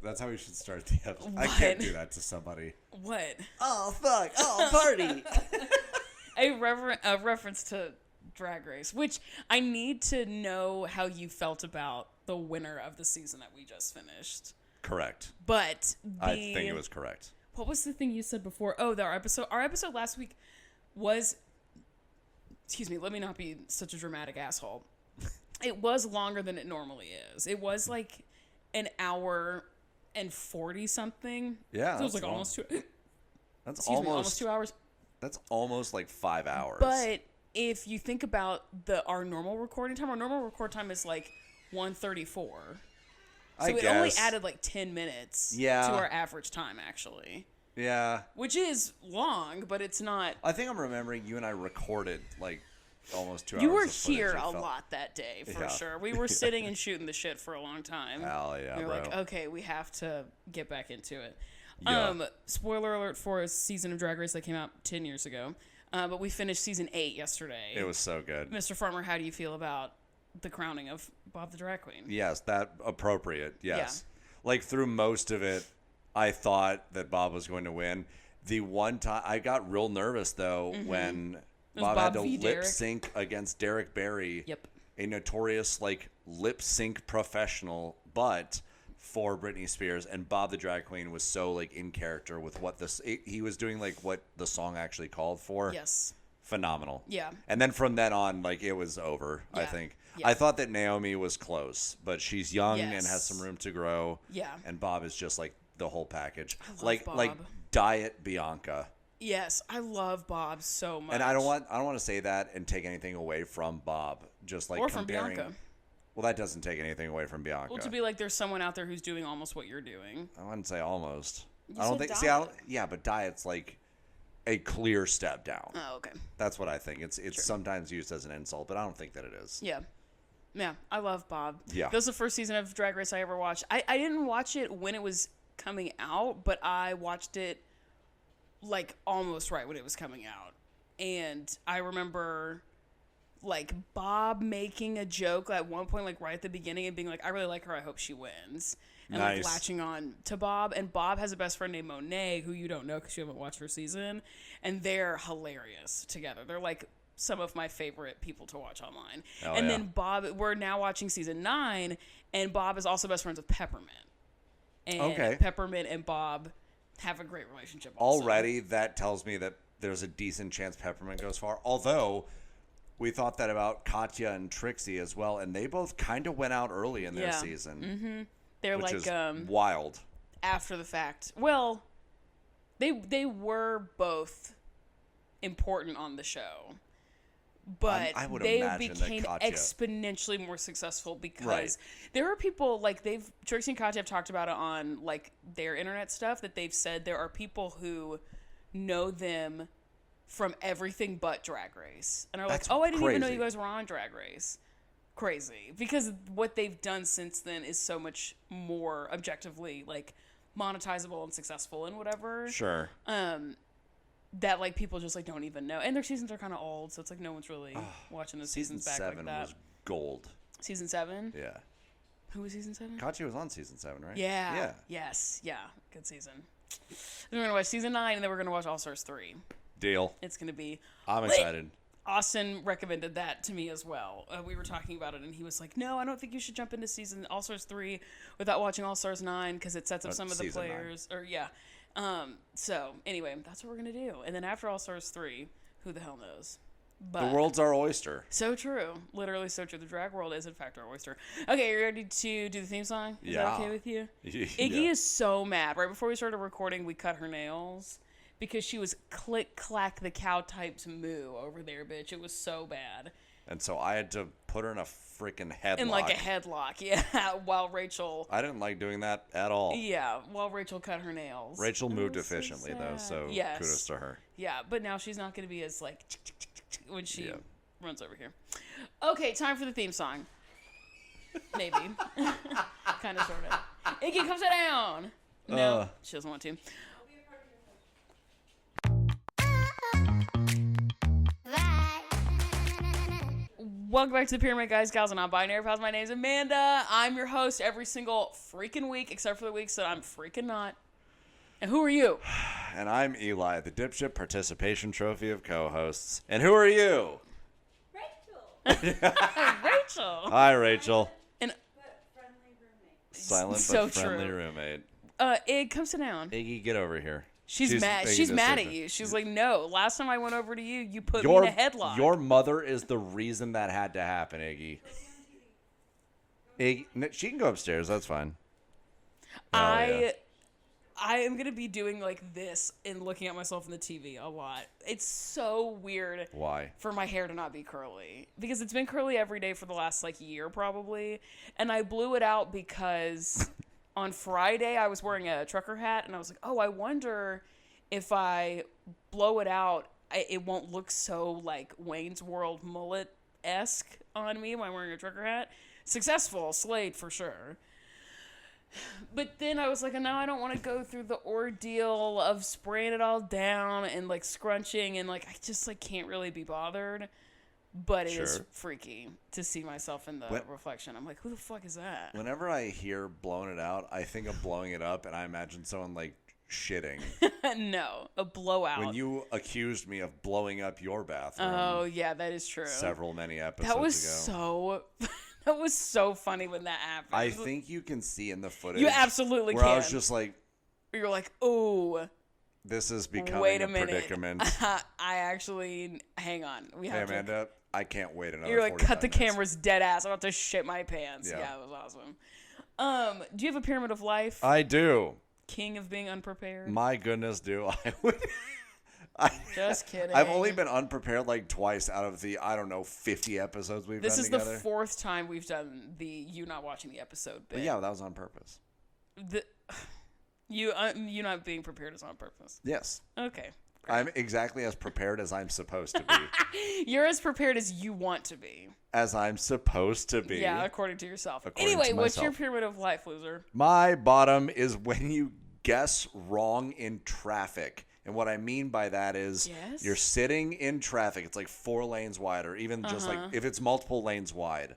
That's how we should start the episode. I What? can't do that to somebody. What? Oh, fuck. Oh, party. A reference to Drag Race, which I need to know how you felt about the winner of the season that we just finished. Correct. But I think it was correct. What was the thing you said before? Oh, our episode last week was, excuse me, let me not be such a dramatic asshole. It was longer than it normally is. It was like an hour and 40 something. Yeah. So it was like almost 2. That's almost 2 hours. That's almost like 5 hours. But if you think about our normal recording time is like 1:34. So it only added like 10 minutes to our average time, actually. Yeah. Which is long, but it's not. I think I'm remembering you and I recorded like almost 2 hours. You were here a lot that day, for Yeah. sure. We were sitting and shooting the shit for a long time. Hell yeah, we were bro. like, okay, we have to get back into it. Yeah. Spoiler alert for a season of Drag Race that came out 10 years ago. But we finished season 8 yesterday. It was so good. Mr. Farmer, how do you feel about the crowning of Bob the Drag Queen? Yes, that appropriate. Yes. Yeah. Like through most of it, I thought that Bob was going to win. The one time I got real nervous though when Bob had to lip sync against Derek Barry. Yep. A notorious like lip sync professional, but for Britney Spears, and Bob the Drag Queen was so like in character with what he was doing, like what the song actually called for. Yes. Phenomenal. Yeah. And then from then on, like it was over. Yeah. I think. Yeah. I thought that Naomi was close, but she's young Yes. and has some room to grow. Yeah. And Bob is just like the whole package. I love like Bob. diet Bianca. Yes, I love Bob so much. And I don't want to say that and take anything away from Bob. Just like or from comparing. Bianca. Well, that doesn't take anything away from Bianca. Well, to be like, there's someone out there who's doing almost what you're doing. I wouldn't say almost. You I don't said think. See, diet. yeah, but diet's like a clear step down. Oh, okay. That's what I think. It's Sure. sometimes used as an insult, but I don't think that it is. Yeah. Yeah, I love Bob. Yeah. That was the first season of Drag Race I ever watched. I didn't watch it when it was coming out, but I watched it like almost right when it was coming out. And I remember like Bob making a joke at one point, like right at the beginning, and being like, I really like her, I hope she wins. And like Nice. latching on to Bob. And Bob has a best friend named Monet, who you don't know because you haven't watched her season. And they're hilarious together. They're like some of my favorite people to watch online. Oh, and yeah. then Bob, we're now watching season 9, and Bob is also best friends with Peppermint. And Okay. Peppermint and Bob have a great relationship also. Already, that tells me that there's a decent chance Peppermint goes far. Although, we thought that about Katya and Trixie as well, and they both kind of went out early in their Yeah. season. Mm-hmm. They're which like is wild. after the fact. Well, they were both important on the show. But I would they imagine that became Katya- exponentially more successful because Right. there are people like Trixie and Katya have talked about it on like their internet stuff, that they've said there are people who know them from everything but Drag Race and are That's like, oh, I didn't even know crazy. you guys were on Drag Race. Crazy, because what they've done since then is so much more objectively like monetizable and successful and whatever. Sure. That like people just like don't even know, and their seasons are kind of old, so it's like no one's really watching the Season seasons back 7 like that. was gold. Season 7? Yeah. Who was season 7? Katya was on season 7, right? Yeah. Yeah. Yes. Yeah. Good season. Then we're gonna watch season 9, and then we're gonna watch All Stars 3. Deal. It's gonna be. I'm lit. excited. Austin recommended that to me as well. We were talking about it, and he was like, "No, I don't think you should jump into season All Stars 3 without watching All Stars 9 because it sets up some of the season 9. players." Or yeah. So anyway, that's what we're gonna do. And then after All Stars 3, who the hell knows? But The world's our oyster. so true. Literally so true. The drag world is in fact our oyster. Okay, you ready to do the theme song? Is that okay with you? Iggy is so mad. Right before we started recording, we cut her nails because she was click clack the cow typed moo over there, bitch. It was so bad. And so I had to put her in a freaking headlock. In like a headlock, yeah. While Rachel, I didn't like doing that at all. yeah, while Rachel cut her nails. Rachel It moved was so efficiently though, sad. so Yes. kudos to her. Yeah, but now she's not going to be as like when she Yeah. runs over here. Okay, time for the theme song. Maybe. Kind of, sort of. Iggy, come sit down. No, she doesn't want to. Welcome back to the Pyramid Guys, Gals, and Non-Binary Pals. My name's Amanda. I'm your host every single freaking week, except for the weeks that I'm freaking not. And who are you? And I'm Eli, the Dipshit Participation Trophy of co-hosts. And who are you? Rachel. Rachel. Hi, Rachel. And But friendly roommate. Silent So but friendly true. roommate. It comes to down. Iggy, get over here. She's mad. She's mad at you. She's like, no. Last time I went over to you, you put me in a headlock. Your mother is the reason that had to happen, Iggy. Iggy, she can go upstairs. That's fine. I am gonna be doing like this and looking at myself in the TV a lot. It's so weird. Why? For my hair to not be curly, because it's been curly every day for the last like year probably, and I blew it out because on Friday I was wearing a trucker hat and I was like, oh, I wonder if I blow it out, it won't look so like Wayne's World mullet-esque on me when I'm wearing a trucker hat. Successful, slayed for sure. But then I was like, no, I don't want to go through the ordeal of spraying it all down and like scrunching, and like I just like can't really be bothered. But it is freaky to see myself in the reflection. I'm like, who the fuck is that? Whenever I hear blowing it out, I think of blowing it up, and I imagine someone like shitting. No, a blowout. When you accused me of blowing up your bathroom. Oh yeah, that is true. Many episodes that was ago. That was so funny when that happened. I think you can see in the footage. You absolutely where can. I was just like, you're like, oh, this is becoming wait a predicament. I actually, hang on. Hey, Amanda, I can't wait another You're like, cut the minutes. Cameras dead ass. I'm about to shit my pants. Yeah. Yeah, it was awesome. Do you have a pyramid of life? I do. King of being unprepared? My goodness, do I would. Just kidding. I've only been unprepared like twice out of the, 50 episodes we've done together. This is the fourth time we've done the you not watching the episode bit. But yeah, that was on purpose. You not being prepared is on purpose. Yes. Okay. Great. I'm exactly as prepared as I'm supposed to be. You're as prepared as you want to be. As I'm supposed to be. Yeah, according to yourself. According anyway, to what's myself. your pyramid of life, loser? My bottom is when you guess wrong in traffic. And what I mean by that is you're sitting in traffic. It's like 4 lanes wide, or even just like if it's multiple lanes wide.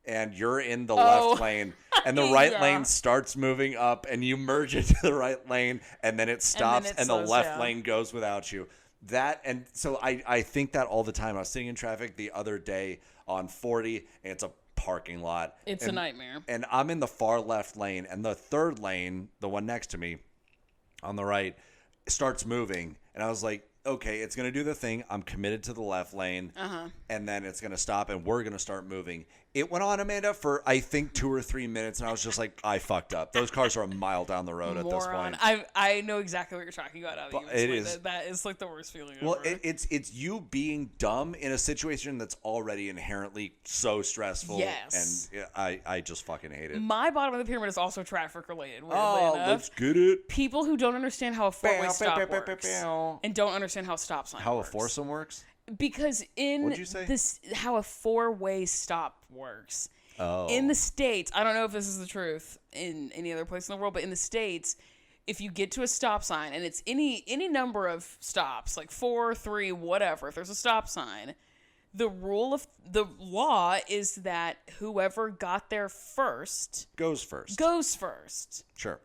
And you're in the left lane, and the right lane starts moving up, and you merge into the right lane, and then it stops, and the left lane goes without you. And so I think that all the time. I was sitting in traffic the other day on 40, and it's a parking lot. It's a nightmare. And I'm in the far left lane, and the third lane, the one next to me on the right, starts moving. And I was like, okay, it's going to do the thing. I'm committed to the left lane, and then it's going to stop, and we're going to start moving. It went on, Amanda, for I think 2 or 3 minutes, and I was just like, I fucked up. Those cars are a mile down the road at this point. I know exactly what you're talking about. It is. That is like the worst feeling well, ever. it's you being dumb in a situation that's already inherently so stressful. Yes. And I just fucking hate it. My bottom of the pyramid is also traffic related. Oh, enough. let's get it. People who don't understand how a four-way stop works and don't understand how a stop sign How works. a foursome works? Because in What'd you say? this, how a four-way stop works. Oh. In the States, I don't know if this is the truth in any other place in the world, but in the States, if you get to a stop sign and it's any number of stops, like 4, 3, whatever, if there's a stop sign, the rule of the law is that whoever got there first goes first. Sure.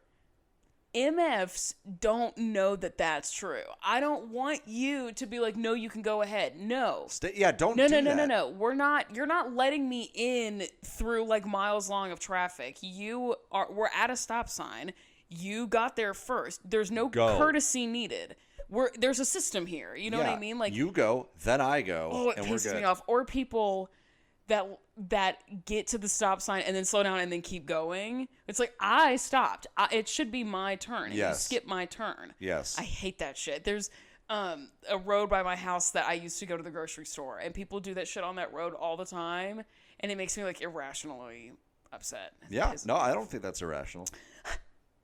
MFs don't know that that's true. I don't want you to be like, no, you can go ahead. No. Don't do that. No. You're not letting me in through like miles long of traffic. We're at a stop sign. You got there first. There's no courtesy needed. There's a system here. You know what I mean? Like, you go, then I go, it and we're pisses good. me off. Or people that get to the stop sign and then slow down and then keep going. It's like, I stopped. It should be my turn. And you skip my turn. Yes. I hate that shit. There's a road by my house that I used to go to the grocery store, and people do that shit on that road all the time, and it makes me like irrationally upset. Yeah. No, I don't think that's irrational.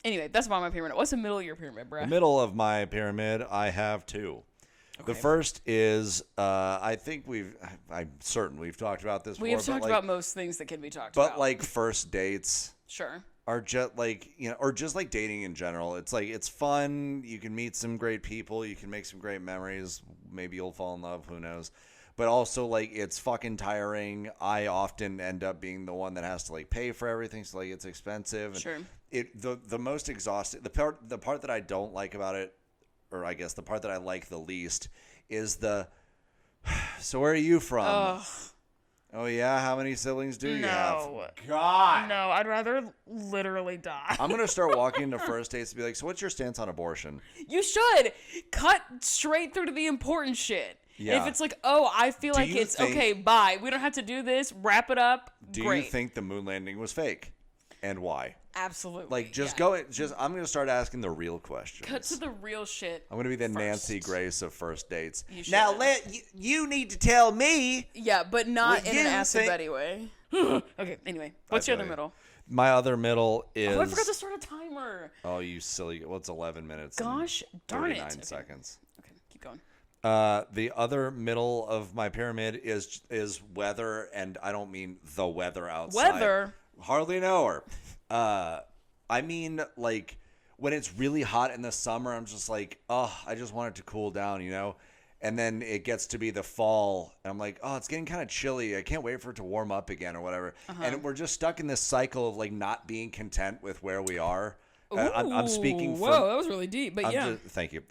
Anyway, that's about my pyramid. What's the middle of your pyramid, bruh? The middle of my pyramid, I have 2. Okay. The first is, I'm certain we've talked about this before. We have talked about most things that can be talked but about. But like first dates. Sure. Are just like, or just like dating in general. It's like, it's fun. You can meet some great people. You can make some great memories. Maybe you'll fall in love. Who knows? but also like it's fucking tiring. I often end up being the one that has to like pay for everything, so like it's expensive. And Sure. The most exhausting, the part that I don't like about it, or I guess the part that I like the least, is the. So where are you from? Ugh. Oh yeah, how many siblings do you have? No. God. No, I'd rather literally die. I'm gonna start walking to first dates and be like, so what's your stance on abortion? You should cut straight through to the important shit. Yeah. If it's like, oh, I feel Do like you it's think- okay, bye. We don't have to do this. Wrap it up. Do Great. you think the moon landing was fake, and why? Absolutely. Like, just yeah. I'm gonna start asking the real questions. Cut to the real shit. I'm gonna be the first. Nancy Grace of first dates. You should. Now you need to tell me. Yeah, but not What in you an acid think- buddy way. Okay, anyway. What's your feel other you. middle? My other middle is. Oh, I forgot to start a timer. Oh, you silly! Well, it's 11 minutes. and Gosh darn it. 39 Okay. seconds. Okay, keep going. The other middle of my pyramid is weather, and I don't mean the weather outside. Weather? Hardly know her. I mean, like, when it's really hot in the summer, I'm just like, oh, I just want it to cool down, you know? And then it gets to be the fall, and I'm like, oh, it's getting kind of chilly. I can't wait for it to warm up again or whatever. And we're just stuck in this cycle of, like, not being content with where we are. I'm speaking Ooh, for... whoa, that was really deep, but yeah. Thank you.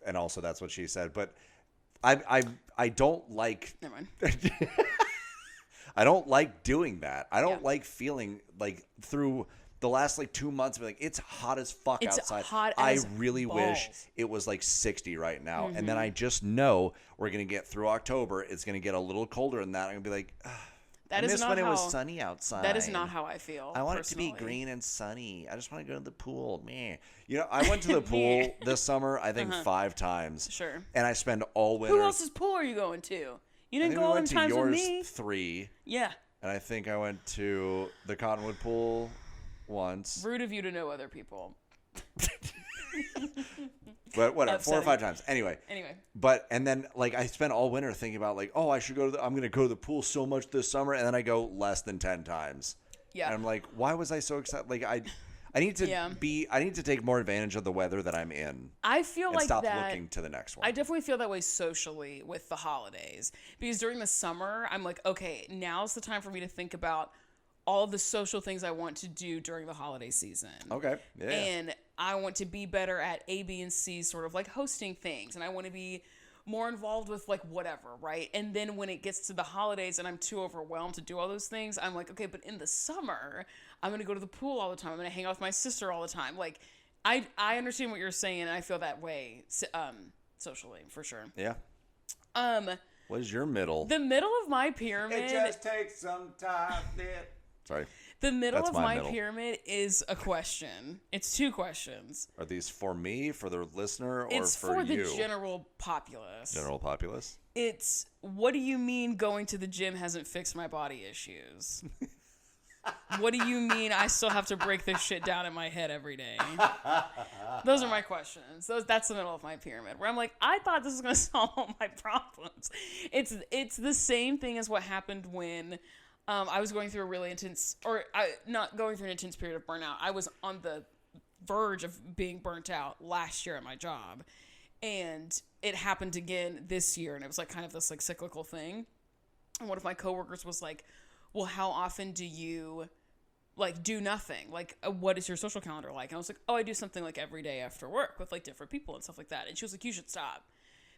And also, that's what she said. But I don't like... Never mind. I don't like doing that. I don't Yeah. like feeling like through the last like 2 months, like it's hot as fuck It's outside. hot I as really wish balls. it was like 60 right now. And Mm-hmm. then I just know we're going to get through October. It's going to get a little colder than that. I'm going to be like, I That is miss not when it how, was sunny outside. That is not how I feel. I want it to be personally. green and sunny. I just want to go to the pool. Meh. You know, I went to the pool this summer, I think 5 times. Sure. And I spend all winter. Who else's pool are you going to? You I didn't think go we all went them to times yours with me. 3. Yeah. And I think I went to the Cottonwood pool once. Rude of you to know other people. But whatever, 4 or Upsetting. 5 times. Anyway. Anyway. But, and then, like, I spent all winter thinking about, like, oh, I should go to I'm going to go to the pool so much this summer. And then I go less than 10 times. Yeah. And I'm like, why was I so excited? Like, I need to Yeah. I need to take more advantage of the weather that I'm in. I feel And like stop that. looking to the next one. I definitely feel that way socially with the holidays because during the summer, I'm like, okay, now's the time for me to think about all of the social things I want to do during the holiday season. Okay. Yeah. And I want to be better at A, B, and C sort of like hosting things. And I want to be more involved with like whatever, right? And then when it gets to the holidays and I'm too overwhelmed to do all those things, I'm like, okay, but in the summer, I'm going to go to the pool all the time. I'm going to hang out with my sister all the time. Like, I understand what you're saying, and I feel that way socially, for sure. Yeah. What is your middle? The middle of my pyramid... takes some time. Sorry. The middle That's of my my middle. pyramid is a question. It's 2 questions. Are these for me, for the listener, or It's for for the you? general populace. General populace? It's, what do you mean going to the gym hasn't fixed my body issues? What do you mean I still have to break this shit down in my head every day? Those are my questions. That's the middle of my pyramid, where I'm like, I thought this was going to solve all my problems. It's the same thing as what happened when I was going through a really intense, not going through an intense period of burnout. I was on the verge of being burnt out last year at my job. And it happened again this year. And it was like kind of this like cyclical thing. And one of my coworkers was like, well, how often do you like do nothing? Like, what is your social calendar like? And I was like, oh, I do something like every day after work with like different people and stuff like that. And she was like, you should stop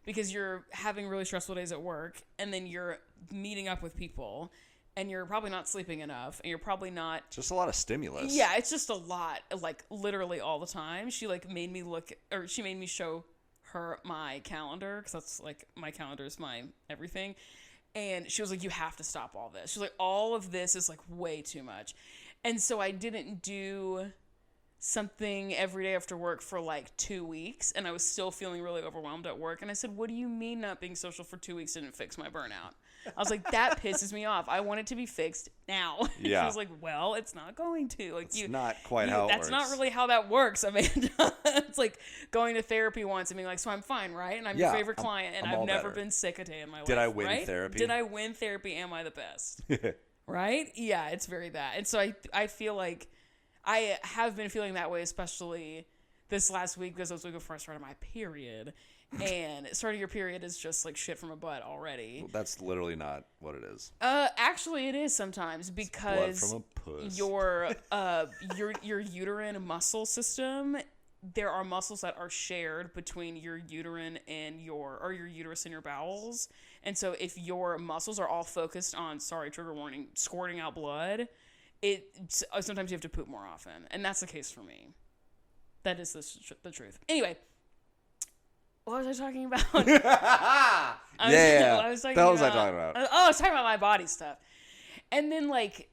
because you're having really stressful days at work. And then you're meeting up with people and you're probably not sleeping enough and you're probably not. Just a lot of stimulus. Yeah, it's just a lot, like literally all the time. She like made me she made me show her my calendar because that's like my calendar is my everything. And she was like, you have to stop all this. She's like, all of this is like way too much. And so I didn't do something every day after work for like 2 weeks. And I was still feeling really overwhelmed at work. And I said, what do you mean not being social for 2 weeks didn't fix my burnout? I was like, that pisses me off. I want it to be fixed now. Yeah. She was like, well, it's not going to. Like, It's not quite how it that's works. not really how that works, Amanda. It's like going to therapy once and being like, so I'm fine, right? And I'm your Yeah, favorite client, and I'm I've all never better. been sick a day in my life. Did I win right? therapy? Did I win therapy? Am I the best? Right? Yeah, it's very that. And so I feel like I have been feeling that way, especially this last week because I was looking before I started my period. And starting your period is just like shit from a butt already. Well, that's literally not what it is. Actually, it is sometimes because Blood from a puss. your uterine muscle system. There are muscles that are shared between your uterine and your uterus and your bowels. And so if your muscles are all focused on, sorry, trigger warning, squirting out blood, sometimes you have to poop more often. And that's the case for me. That is the truth. Anyway, what was I talking about? I was talking about? I was talking about my body stuff. And then, like,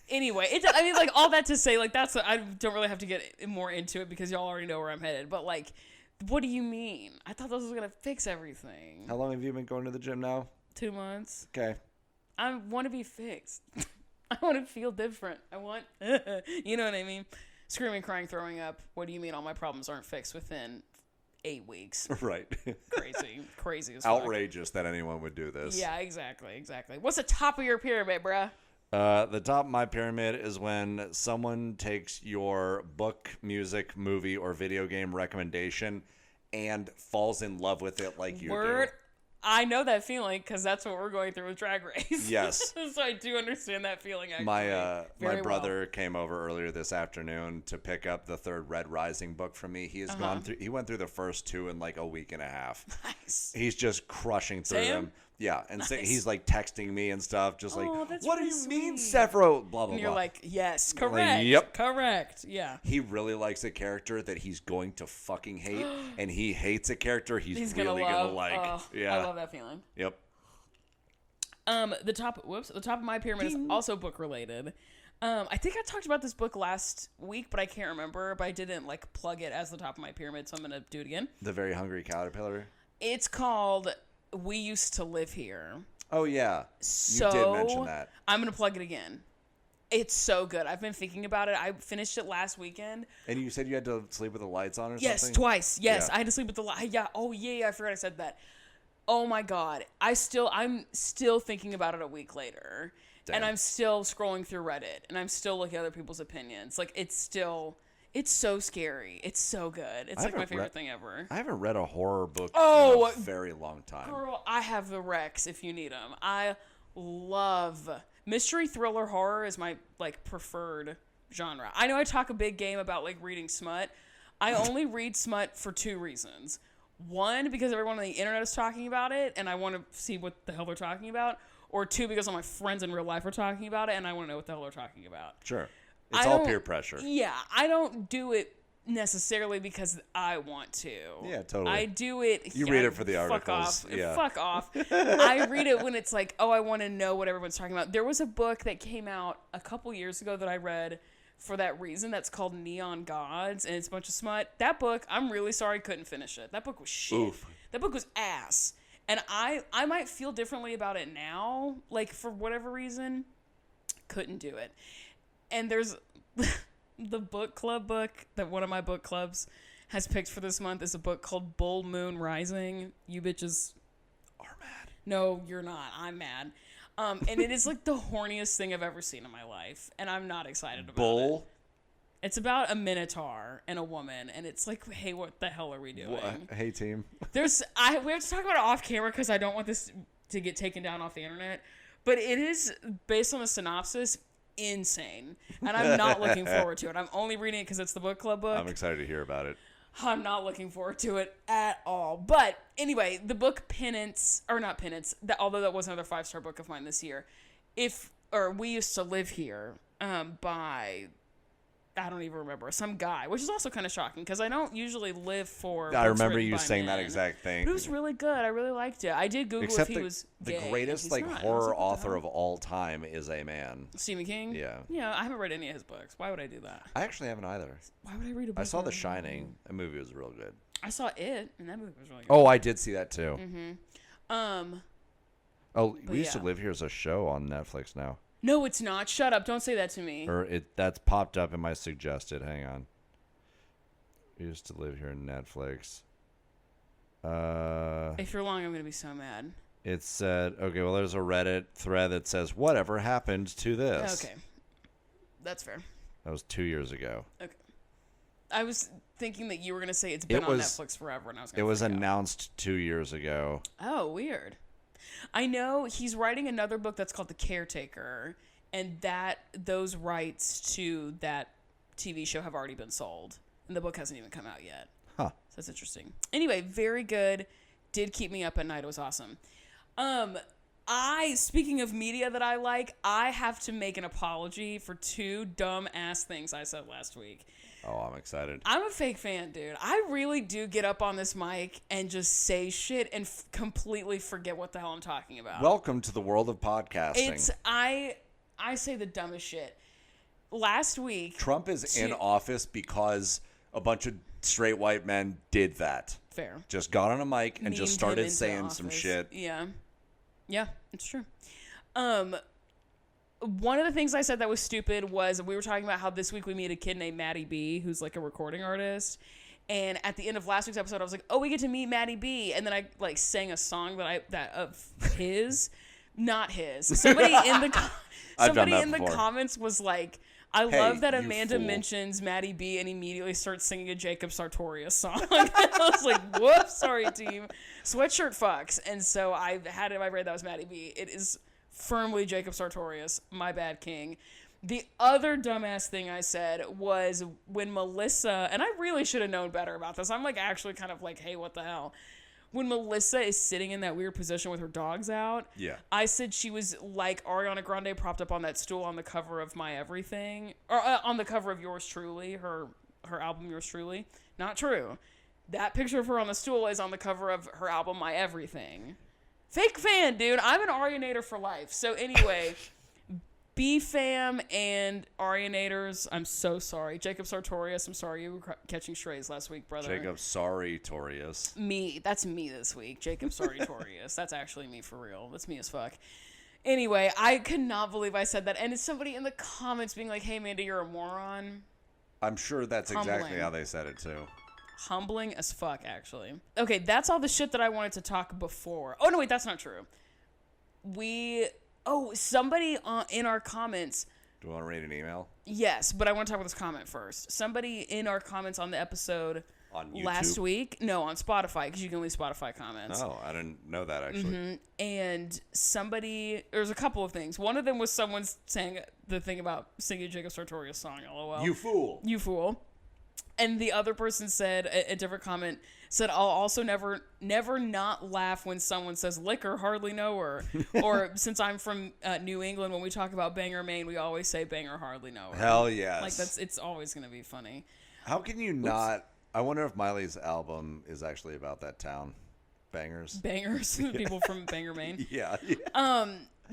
anyway, all that to say, like, I don't really have to get more into it because y'all already know where I'm headed. But, like, what do you mean? I thought this was going to fix everything. How long have you been going to the gym now? 2 months. Okay. I want to be fixed. I want to feel different. I want, you know what I mean? Screaming, crying, throwing up. What do you mean all my problems aren't fixed within 8 weeks? Right. Crazy as fuck. Outrageous that anyone would do this. Yeah, exactly. What's the top of your pyramid, bruh? The top of my pyramid is when someone takes your book, music, movie, or video game recommendation and falls in love with it like you do. I know that feeling because that's what we're going through with Drag Race. Yes. So I do understand that feeling, actually. My brother came over earlier this afternoon to pick up the third Red Rising book from me. He went through the first 2 in like a week and a half. Nice. He's just crushing through them. Yeah, and Nice. he's like texting me and stuff, just like, that's what do really you mean, sweet. Sephiroth? Blah, blah, And you're blah. like, yes, Like, correct. yep. Correct. Yeah. He really likes a character that he's going to fucking hate, and he hates a character he's really gonna like. Yeah. I love that feeling. Yep. The top of my pyramid is also book related. I think I talked about this book last week, but I can't remember. But I didn't like plug it as the top of my pyramid, so I'm gonna do it again. The Very Hungry Caterpillar. It's called We Used to Live Here. Oh yeah, So you did mention that. I'm gonna plug it again. It's so good. I've been thinking about it. I finished it last weekend. And you said you had to sleep with the lights on or something? Yes, twice. Yes, Yeah. I had to sleep with the light. Yeah. Oh yeah, I forgot I said that. Oh my god. I'm still thinking about it a week later. Damn. And I'm still scrolling through Reddit and I'm still looking at other people's opinions. Like it's so scary. It's so good. It's like my favorite thing ever. I haven't read a horror book in a very long time. Girl, I have the Rex if you need them. I love mystery, thriller, horror is my like preferred genre. I know I talk a big game about like reading smut. I only read smut for 2 reasons. One, because everyone on the internet is talking about it and I want to see what the hell they're talking about. Or 2, because all my friends in real life are talking about it and I want to know what the hell they're talking about. Sure. It's all peer pressure. Yeah, I don't do it necessarily because I want to. Yeah, totally. I do it. You read it for the fuck articles. Off. Yeah. Fuck off. I read it when it's like, oh, I want to know what everyone's talking about. There was a book that came out a couple years ago that I read for that reason that's called Neon Gods, and it's a bunch of smut. That book, I'm really sorry, couldn't finish it. That book was shit. Oof. That book was ass. And I might feel differently about it now, like for whatever reason, couldn't do it. And there's the book club book that one of my book clubs has picked for this month is a book called Bull Moon Rising. You bitches Are mad. No, you're not. I'm mad. And it is like the horniest thing I've ever seen in my lihave, and I'm not excited about it. Bull? It's about a minotaur and a woman, and it's like, hey, what the hell are we doing? Hey, team. We have to talk about it off camera because I don't want this to get taken down off the internet. But it is, based on the synopsis, insane. And I'm not looking forward to it. I'm only reading it because it's the book club book. I'm excited to hear about it. I'm not looking forward to it at all. But anyway, the book although that was another 5-star book of mine this year, We Used to Live Here, by... I don't even remember, some guy, which is also kind of shocking because I don't usually live for. I remember written you by saying men. that exact thing. But it was really good. I really liked it. I did Google Except if he was the gay, greatest and like he's not. horror I was like, what the author hell? of all time is a man. Stephen King. Yeah. Yeah, I haven't read any of his books. Why would I do that? I actually haven't either. Why would I read a book? I saw The by- Shining. That movie was real good. I saw it, and that movie was really good. Oh, I did see that too. But We Used to yeah. Live Here is a show on Netflix now. No, it's not. Shut up! Don't say that to me. That's popped up in my suggested. Hang on. We Used to Live Here on Netflix. If you're long, I'm gonna be so mad. It said, okay, well, there's a Reddit thread that says, whatever happened to this? Okay, that's fair. That was 2 years ago. Okay. I was thinking that you were gonna say it's been on Netflix forever, and I was gonna It was freak out. announced 2 years ago. Oh, weird. I know he's writing another book that's called The Caretaker, and those rights to that TV show have already been sold, and the book hasn't even come out yet. Huh. So that's interesting. Anyway, very good. Did keep me up at night. It was awesome. Speaking of media that I like, I have to make an apology for 2 dumb ass things I said last week. Oh, I'm excited. I'm a fake fan, dude. I really do get up on this mic and just say shit and completely forget what the hell I'm talking about. Welcome to the world of podcasting. I say the dumbest shit. Last week, Trump is in office because a bunch of straight white men did that. Fair. Just got on a mic and just Memed him started into saying office. some shit. Yeah. Yeah, it's true. One of the things I said that was stupid was we were talking about how this week we meet a kid named Maddie B, who's like a recording artist. And at the end of last week's episode, I was like, "Oh, we get to meet Maddie B," and then I like sang a song that of his, not his. Somebody in the comments was like, "I love that Amanda mentions Maddie B and immediately starts singing a Jacob Sartorius song." I was like, "Whoops, sorry, team." Sweatshirt fucks, and so I had it in my brain that was Maddie B. It is firmly Jacob Sartorius. My bad, King. The other dumbass thing I said was when Melissa, and I really should have known better about this. I'm like actually kind of like, hey, what the hell? When Melissa is sitting in that weird position with her dogs out, yeah, I said she was like Ariana Grande propped up on that stool on the cover of My Everything, or on the cover of Yours Truly, her album Yours Truly. Not true. That picture of her on the stool is on the cover of her album My Everything. Fake fan, dude. I'm an Arianator for life. So anyway, B-Fam and Arianators, I'm so sorry. Jacob Sartorius, I'm sorry you were catching strays last week, brother. Jacob Sartorius. Me. That's me this week. Jacob Sartorius. That's actually me for real. That's me as fuck. Anyway, I could not believe I said that. And it's somebody in the comments being like, hey, Amanda, you're a moron. I'm sure that's exactly Humbling. how they said it, too. Humbling as fuck, actually. Okay, that's all the shit that I wanted to talk before. Oh, no, wait, that's not true. Somebody in our comments. Do you want to read an email? Yes, but I want to talk about this comment first. Somebody in our comments on the episode on YouTube? last week. No, on Spotify, because you can leave Spotify comments. Oh, I didn't know that, actually. Mm-hmm. And there's a couple of things. One of them was someone saying the thing about singing Jacob Sartorius' song, LOL. You fool. You fool. And the other person said, a different comment, said, I'll also never not laugh when someone says liquor, hardly know her. Or since I'm from New England, when we talk about Bangor, Maine, we always say banger, hardly know her. Hell yes. Like, it's always going to be funny. How can you not? I wonder if Miley's album is actually about that town. Bangors. People from Bangor, Maine. Yeah.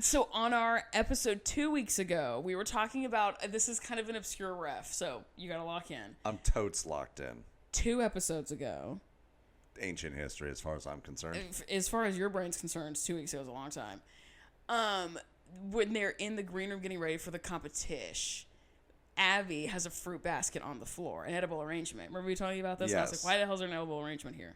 So on our episode 2 weeks ago, we were talking about, this is kind of an obscure ref, so you gotta lock in. I'm totes locked in. 2 episodes ago. Ancient history as far as I'm concerned. As far as your brain's concerned, 2 weeks ago is a long time. When they're in the green room getting ready for the competition, Abby has a fruit basket on the floor, an edible arrangement. Remember we talking about this? Yes. I was like, why the hell is there an edible arrangement here?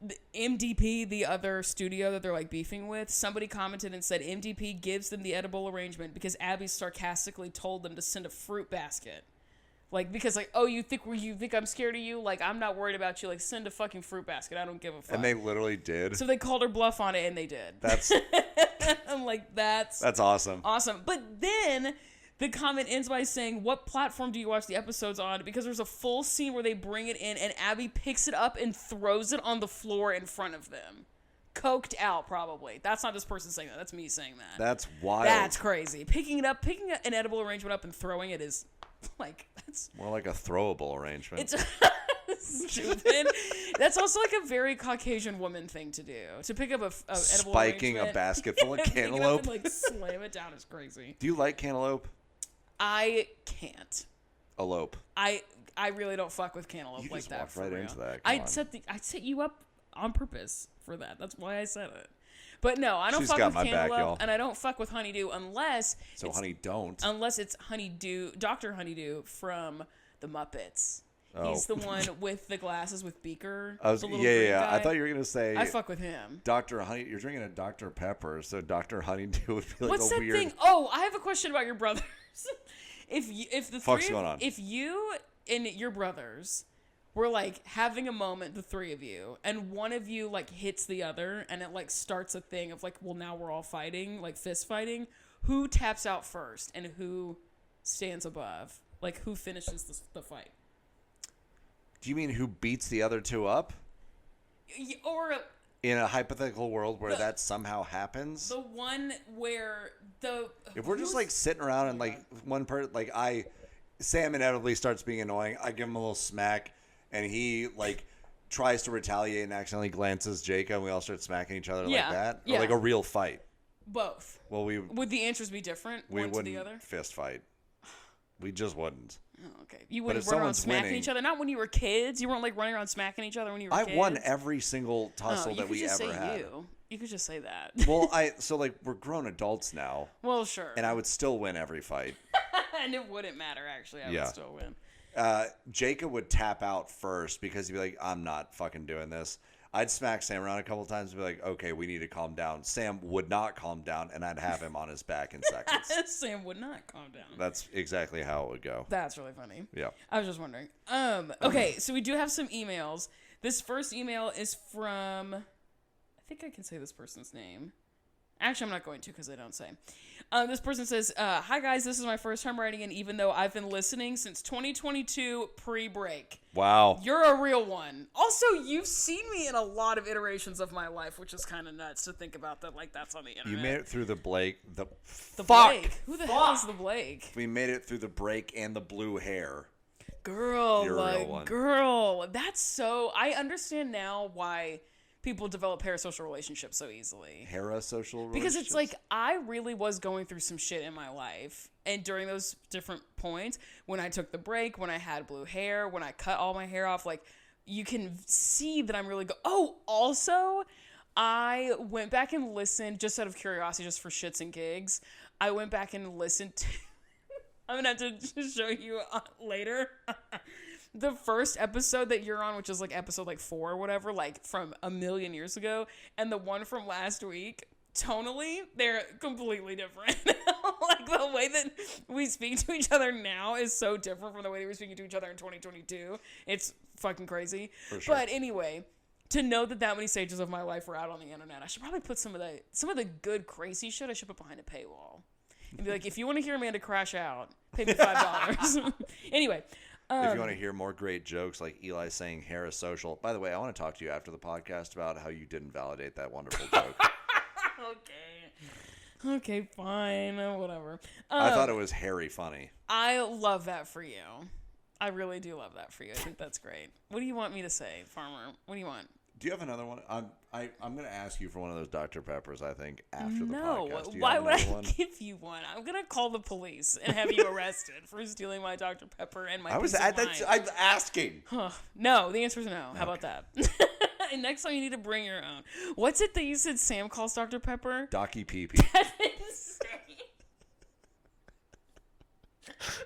The MDP, the other studio that they're like beefing with, somebody commented and said MDP gives them the edible arrangement because Abby sarcastically told them to send a fruit basket. Like, because like, oh, you think I'm scared of you? Like, I'm not worried about you. Like, send a fucking fruit basket. I don't give a fuck. And they literally did. So they called her bluff on it, and they did. That's I'm like, that's awesome. Awesome. But then the comment ends by saying, what platform do you watch the episodes on? Because there's a full scene where they bring it in and Abby picks it up and throws it on the floor in front of them. Coked out, probably. That's not this person saying that. That's me saying that. That's wild. That's crazy. Picking an edible arrangement up and throwing it is, like, that's... More like a throwable arrangement. It's stupid. That's also, like, a very Caucasian woman thing to do. To pick up a edible Spiking arrangement. a basket full of cantaloupe. And, like, slam it down is crazy. Do you like cantaloupe? I can't. Elope. I really don't fuck with cantaloupe like that. Walked right into that. I set you up on purpose for that. That's why I said it. But no, I don't She's fuck got with my back, cantaloupe, y'all. and I don't fuck with honeydew unless it's honeydew, Dr. Honeydew from the Muppets. Oh. He's the one with the glasses with Beaker. I thought you were gonna say I fuck with him. Dr. Honey. You're drinking a Dr. Pepper, so Dr. Honeydew would be like What's a that weird thing? Oh, I have a question about your brothers. If you and your brothers were like having a moment, the three of you, and one of you like hits the other, and it like starts a thing of like, well, now we're all fighting, like fist fighting. Who taps out first and who stands above? Like, who finishes the fight? Do you mean who beats the other two up? Or In a hypothetical world where that somehow happens? the one where If we're just like sitting around and like one person, like Sam inevitably starts being annoying. I give him a little smack and he like tries to retaliate and accidentally glances Jacob and we all start smacking each other like that. Or like a real fight. both. Well, Would the answers be different? we one to the wouldn't other? fist fight. We just wouldn't. Oh, okay. You But wouldn't if run around someone's smacking winning- each other? Not when you were kids. You weren't like running around smacking each other when you were kids. I won every single Oh, tussle you that could we just ever say had. You could just say that. Well, so like we're grown adults now, Well, sure. and I would still win every fight. And it wouldn't matter, actually. I Yeah. would still win. Jacob would tap out first because he'd be like, I'm not fucking doing this. I'd smack Sam around a couple times and be like, okay, we need to calm down. Sam would not calm down, and I'd have him on his back in seconds. Sam would not calm down. That's exactly how it would go. That's really funny. Yeah. I was just wondering. Okay, so we do have some emails. This first email is from, I think I can say this person's name. Actually, I'm not going to because I don't say. This person says, hi guys, this is my first time writing in, even though I've been listening since 2022 pre-break. Wow. You're a real one. Also, you've seen me in a lot of iterations of my life, which is kind of nuts to think about that, like, that's on the internet. You made it through the Blake. The Blake. Who the hell is the Blake? We made it through the break and the blue hair. Girl, You're a real like, one. girl. That's so... I understand now why people develop parasocial relationships so easily. Parasocial relationships? Because it's like, I really was going through some shit in my life. And during those different points, when I took the break, when I had blue hair, when I cut all my hair off, like, you can see that I'm really Oh, also, I went back and listened, just out of curiosity, just for shits and gigs. I went back and listened to... I'm going to have to show you later. The first episode that you're on, which is like episode like 4 or whatever, like from a million years ago, and the one from last week, tonally, they're completely different. Like the way that we speak to each other now is so different from the way that we were speaking to each other in 2022. It's fucking crazy. For sure. But anyway, to know that many stages of my life were out on the internet, I should probably put some of the good crazy shit I should put behind a paywall. And be like, if you want to hear Amanda crash out, pay me $5. Anyway. If you want to hear more great jokes like Eli saying hair is social. By the way, I want to talk to you after the podcast about how you didn't validate that wonderful joke. Okay, fine. Whatever. I thought it was hairy funny. I love that for you. I really do love that for you. I think that's great. What do you want me to say, Farmer? What do you want? Do you have another one? I'm going to ask you for one of those Dr. Peppers, I think, after the No. podcast. Do you Why have would I another one? give you one? I'm going to call the police and have you arrested for stealing my Dr. Pepper and my I'm asking. No, the answer is no. How about that? And next time you need to bring your own. What's it that you said Sam calls Dr. Pepper? Docky Pee-Pee. That's insane.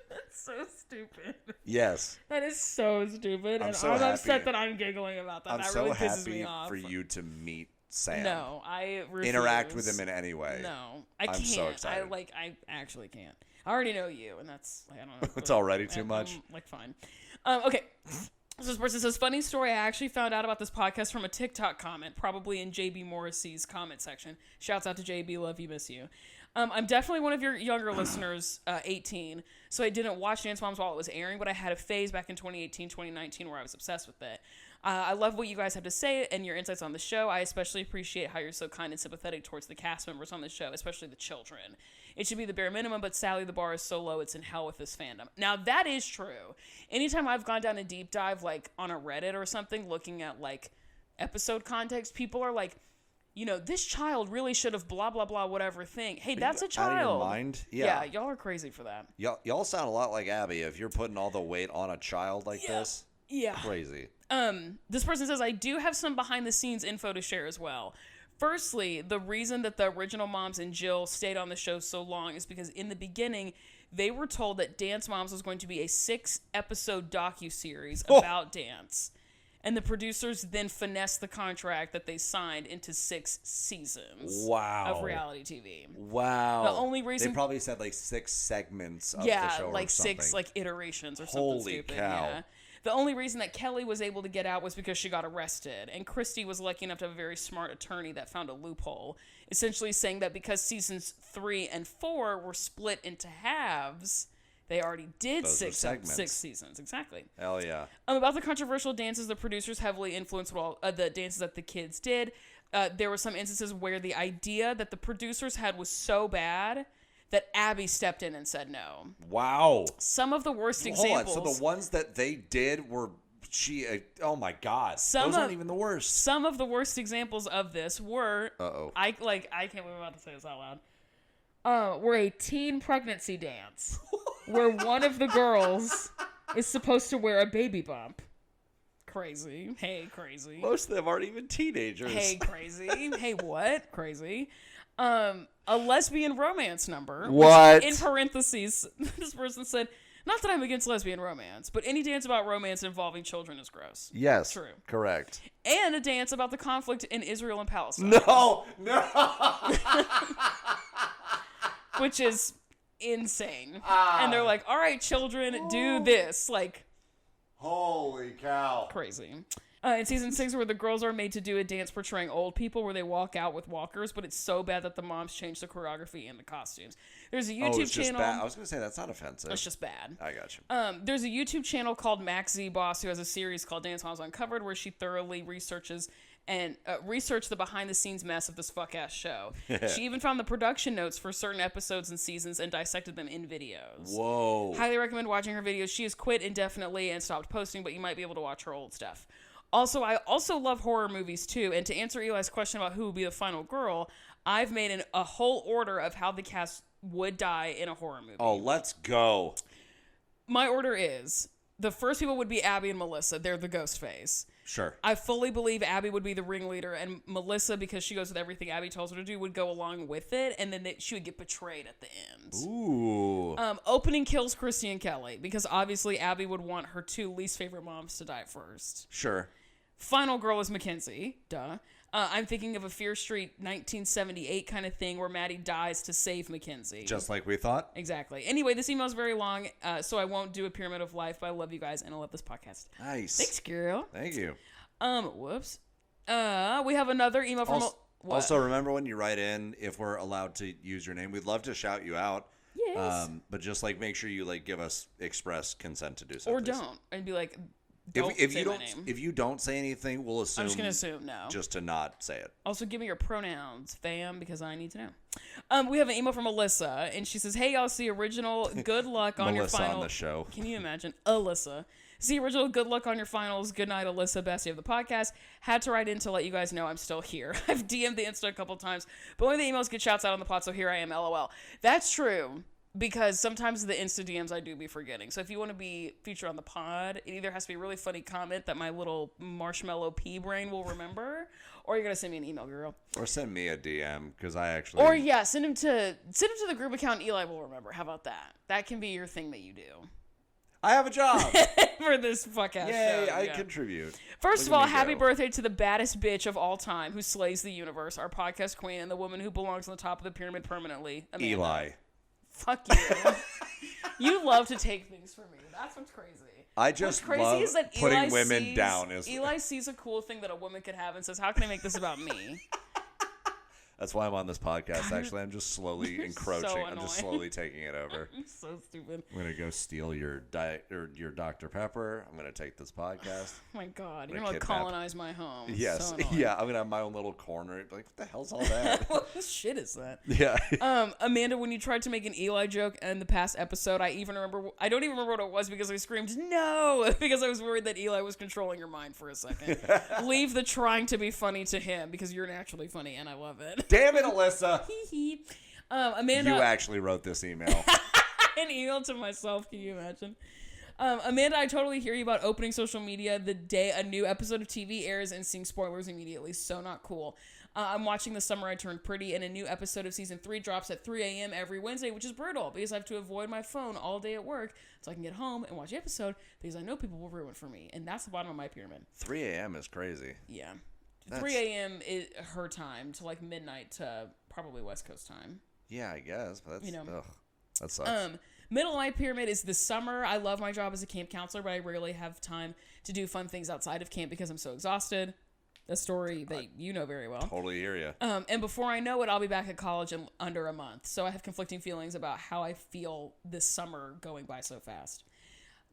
That's so stupid. Yes. That is so stupid. I'm And so I'm happy. upset that I'm giggling about that. I'm That so really pisses me happy off. for you to meet Sam. No, I refuse. Interact with him in any way. No, I can't. I'm so excited. I actually can't. I already know you, and that's like, I don't know. It's already too much. I'm, like, fine. Okay. So this person says, funny story, I actually found out about this podcast from a TikTok comment, probably in JB Morrissey's comment section. Shouts out to JB, love you, miss you. I'm definitely one of your younger listeners, 18, so I didn't watch Dance Moms while it was airing, but I had a phase back in 2018, 2019 where I was obsessed with it. I love what you guys have to say and your insights on the show. I especially appreciate how you're so kind and sympathetic towards the cast members on the show, especially the children. It should be the bare minimum, but sadly the bar is so low it's in hell with this fandom. Now, that is true. Anytime I've gone down a deep dive, like on a Reddit or something, looking at like episode context, people are like, you know, this child really should have blah, blah, blah, whatever thing. Hey, that's a child. Out of your mind? Yeah, y'all are crazy for that. Y'all sound a lot like Abby if you're putting all the weight on a child like this. Yeah. Crazy. This person says, I do have some behind the scenes info to share as well. Firstly, the reason that the original moms and Jill stayed on the show so long is because in the beginning, they were told that Dance Moms was going to be a 6-episode docuseries about dance. And the producers then finessed the contract that they signed into 6 seasons of reality TV. Wow. The only reason... They probably said like 6 segments of the show like or something. 6 like iterations or Holy something stupid. cow. Yeah. The only reason that Kelly was able to get out was because she got arrested. And Christy was lucky enough to have a very smart attorney that found a loophole, essentially saying that because seasons 3 and 4 were split into halves... They already did Those 6 seasons. Exactly. Hell yeah. About the controversial dances, the producers heavily influenced the dances that the kids did. There were some instances where the idea that the producers had was so bad that Abby stepped in and said no. Wow. Some of the worst Hold examples... on. So the ones that they did were... oh my God. Those aren't even the worst. Some of the worst examples of this were... Uh-oh. I can't believe I'm about to say this out loud. Were a teen pregnancy dance. Where one of the girls is supposed to wear a baby bump. Crazy. Hey, crazy. Most of them aren't even teenagers. Hey, crazy. Hey, what? Crazy. A lesbian romance number. What? In parentheses, this person said, not that I'm against lesbian romance, but any dance about romance involving children is gross. Yes. True. Correct. And a dance about the conflict in Israel and Palestine. No. Which is... insane. And they're like, all right, children, do this. Like, holy cow. Crazy. In season 6, where the girls are made to do a dance portraying old people where they walk out with walkers, but it's so bad that the moms change the choreography and the costumes. There's a YouTube it's just channel. bad. I was going to say that's not offensive. It's just bad. I got you. There's a YouTube channel called Max Z Boss who has a series called Dance Moms Uncovered where she thoroughly researches and research the behind-the-scenes mess of this fuck-ass show. She even found the production notes for certain episodes and seasons and dissected them in videos. Whoa. Highly recommend watching her videos. She has quit indefinitely and stopped posting, but you might be able to watch her old stuff. Also, I also love horror movies, too. And to answer Eli's question about who would be the final girl, I've made a whole order of how the cast would die in a horror movie. Oh, let's go. My order is, the first people would be Abby and Melissa. They're the ghost face. Sure. I fully believe Abby would be the ringleader, and Melissa, because she goes with everything Abby tells her to do, would go along with it, and then she would get betrayed at the end. Ooh. Opening kills Christy and Kelly, because obviously Abby would want her 2 least favorite moms to die first. Sure. Final girl is Mackenzie. Duh. I'm thinking of a Fear Street 1978 kind of thing where Maddie dies to save Mackenzie. Just like we thought. Exactly. Anyway, this email is very long, so I won't do a pyramid of life, but I love you guys, and I love this podcast. Nice. Thanks, girl. Thank you. Whoops. We have another email from... Also, remember when you write in, if we're allowed to use your name, we'd love to shout you out. Yes. But just like make sure you like give us express consent to do so. Or please. don't. And be like, if you don't say anything, we'll assume. I'm just gonna assume no. Just to not say it. Also, give me your pronouns, fam, because I need to know. We have an email from Alyssa, and she says, "Hey, y'all, see original. Good luck on your Melissa final." on the show. Can you imagine, Alyssa? See original. Good luck on your finals. Good night, Alyssa, bestie of the podcast. Had to write in to let you guys know I'm still here. I've DM'd the Insta a couple times, but only the emails get shouts out on the pod, so here I am. LOL. That's true. Because sometimes the Insta DMs I do be forgetting. So if you want to be featured on the pod, it either has to be a really funny comment that my little marshmallow pea brain will remember, or you're going to send me an email, girl. Or send me a DM, because I actually... Or, yeah, send him to the group account Eli will remember. How about that? That can be your thing that you do. I have a job! For this fuck-ass show. Yay, I contribute. First of all, happy birthday to the baddest bitch of all time who slays the universe, our podcast queen, and the woman who belongs on the top of the pyramid permanently, Amanda. Eli. Fuck you. You love to take things from me. That's what's crazy. I just what's crazy love is that putting Eli women down. Eli sees a cool thing that a woman could have and says, how can I make this about me? That's why I'm on this podcast, actually. I'm just slowly encroaching. So I'm just annoying. slowly taking it over. I'm so stupid. I'm going to go steal your diet or your Dr. Pepper. I'm going to take this podcast. Oh my God. You're gonna going to colonize my home. Yes. So annoying. Yeah, I'm going to have my own little corner. Like, what the hell's all that? What shit is that? Yeah. Amanda, when you tried to make an Eli joke in the past episode, I don't even remember what it was because I screamed, no, because I was worried that Eli was controlling your mind for a second. Leave the trying to be funny to him because you're naturally funny and I love it. Damn it, Alyssa. Amanda. You actually wrote this email. An email to myself, can you imagine? Amanda, I totally hear you about opening social media the day a new episode of TV airs and seeing spoilers immediately. So not cool. I'm watching The Summer I Turned Pretty, and a new episode of season 3 drops at 3 a.m. every Wednesday, which is brutal because I have to avoid my phone all day at work so I can get home and watch the episode because I know people will ruin it for me. And that's the bottom of my pyramid. 3 a.m. is crazy. Yeah. 3 a.m. is her time to like midnight to probably West Coast time. Yeah, I guess. But that's, ugh, that sucks. Middle of my pyramid is the summer. I love my job as a camp counselor, but I rarely have time to do fun things outside of camp because I'm so exhausted. A story that you know very well. Totally hear you. And before I know it, I'll be back at college in under a month. So I have conflicting feelings about how I feel this summer going by so fast.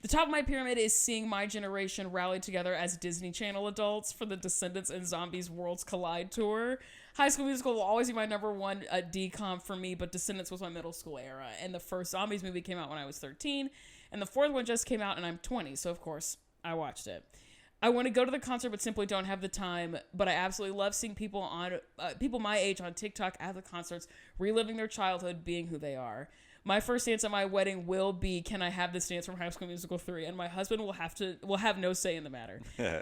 The top of my pyramid is seeing my generation rally together as Disney Channel adults for the Descendants and Zombies Worlds Collide tour. High School Musical will always be my number one decomp for me, but Descendants was my middle school era. And the first Zombies movie came out when I was 13, and the fourth one just came out and I'm 20, so of course I watched it. I want to go to the concert but simply don't have the time, but I absolutely love seeing people my age on TikTok at the concerts, reliving their childhood, being who they are. My first dance at my wedding will be Can I Have This Dance from High School Musical 3, and my husband will have no say in the matter.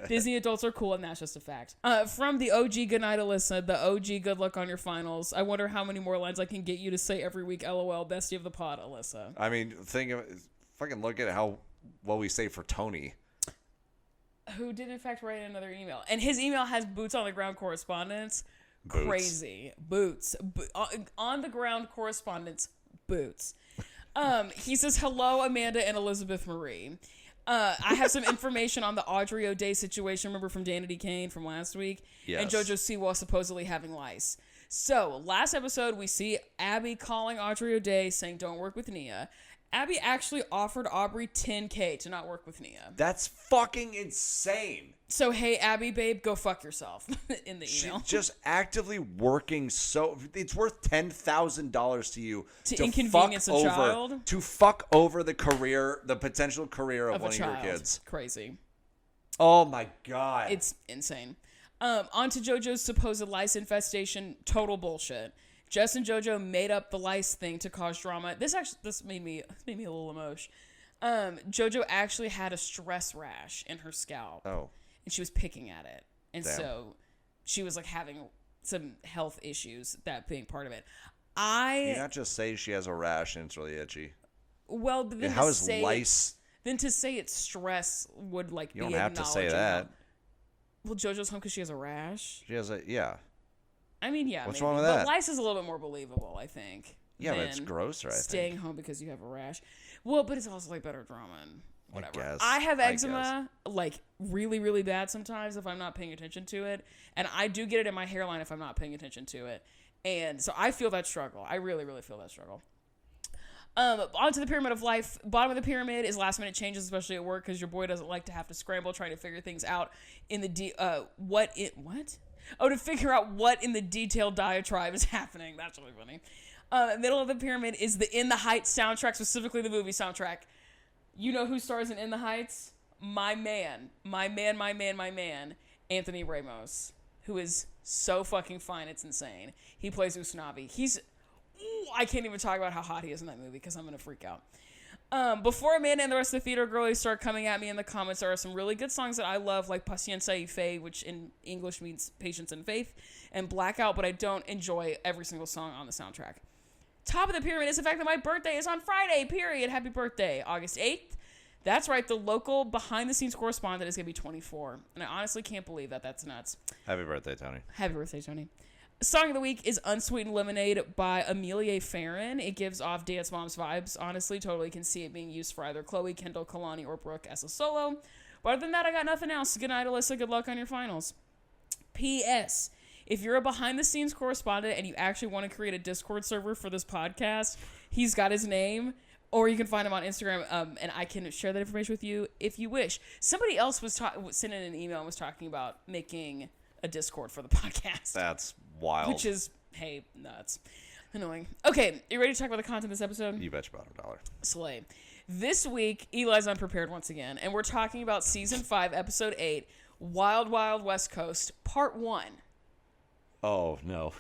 Disney adults are cool, and that's just a fact. From the OG Goodnight Alyssa, the OG Good Luck on Your Finals, I wonder how many more lines I can get you to say every week, LOL, bestie of the pod, Alyssa. I mean, fucking look at what we say for Tony. Who did in fact write another email. And his email has boots on the ground correspondence. Boots. Crazy. Boots. On the ground correspondence. Boots. He says, hello, Amanda and Elizabeth Marie. I have some information on the Audrey O'Day situation. Remember from Danity Kane from last week? Yes. And JoJo Siwa supposedly having lice. So, last episode, we see Abby calling Audrey O'Day saying, don't work with Nia. Abby actually offered Aubrey $10K to not work with Nia. That's fucking insane. So, hey, Abby, babe, go fuck yourself in the email. She's just actively working it's worth $10,000 to you to inconvenience a child? To fuck over the potential career of one of your kids. Crazy. Oh my God. It's insane. On to JoJo's supposed lice infestation. Total bullshit. Jess and JoJo made up the lice thing to cause drama. This made me a little emotional. JoJo actually had a stress rash in her scalp. Oh. And she was picking at it. And Damn. So she was like having some health issues, that being part of it. Can you not just say she has a rash and it's really itchy? Well, then how is lice? Then to say it's stress would like You be don't have to say that. Well, JoJo's home because she has a rash. She has yeah. I mean, yeah. What's maybe. wrong with but that? Lice is a little bit more believable, I think. Yeah, but it's grosser, I think. Staying home because you have a rash. Well, but it's also like better drama and whatever. I guess. I have eczema, like really, really bad sometimes if I'm not paying attention to it. And I do get it in my hairline if I'm not paying attention to it. And so I feel that struggle. I really, really feel that struggle. Onto the pyramid of life. Bottom of the pyramid is last minute changes, especially at work, because your boy doesn't like to have to scramble trying to figure things out in the to figure out what in the detailed diatribe is happening. That's really funny. Middle of the pyramid is the In the Heights soundtrack, specifically the movie soundtrack. You know who stars in The Heights? My man, Anthony Ramos, who is so fucking fine, it's insane. He plays Usnavi. I can't even talk about how hot he is in that movie because I'm going to freak out. Before Amanda and the rest of the theater girlies start coming at me in the comments, there are some really good songs that I love, like Paciencia y Fe, which in English means patience and faith, and Blackout, but I don't enjoy every single song on the soundtrack. Top of the pyramid is the fact that my birthday is on Friday, period. Happy birthday, August 8th. That's right, the local behind-the-scenes correspondent is going to be 24, and I honestly can't believe that. That's nuts. Happy birthday, Tony. Happy birthday, Tony. Song of the week is Unsweetened Lemonade by Amelia Farron. It gives off Dance Moms vibes. Honestly, totally can see it being used for either Chloe, Kendall, Kalani, or Brooke as a solo. But other than that, I got nothing else. Good night, Alyssa. Good luck on your finals. P.S. If you're a behind-the-scenes correspondent and you actually want to create a Discord server for this podcast, he's got his name. Or you can find him on Instagram, and I can share that information with you if you wish. Somebody else was sent in an email and was talking about making a Discord for the podcast. That's wild. Which is, hey, nuts. Annoying. Okay, you ready to talk about the content of this episode? You bet your bottom dollar. Slay. This week, Eli's unprepared once again, and we're talking about Season 5, Episode 8, Wild Wild West Coast, Part 1. Oh, no.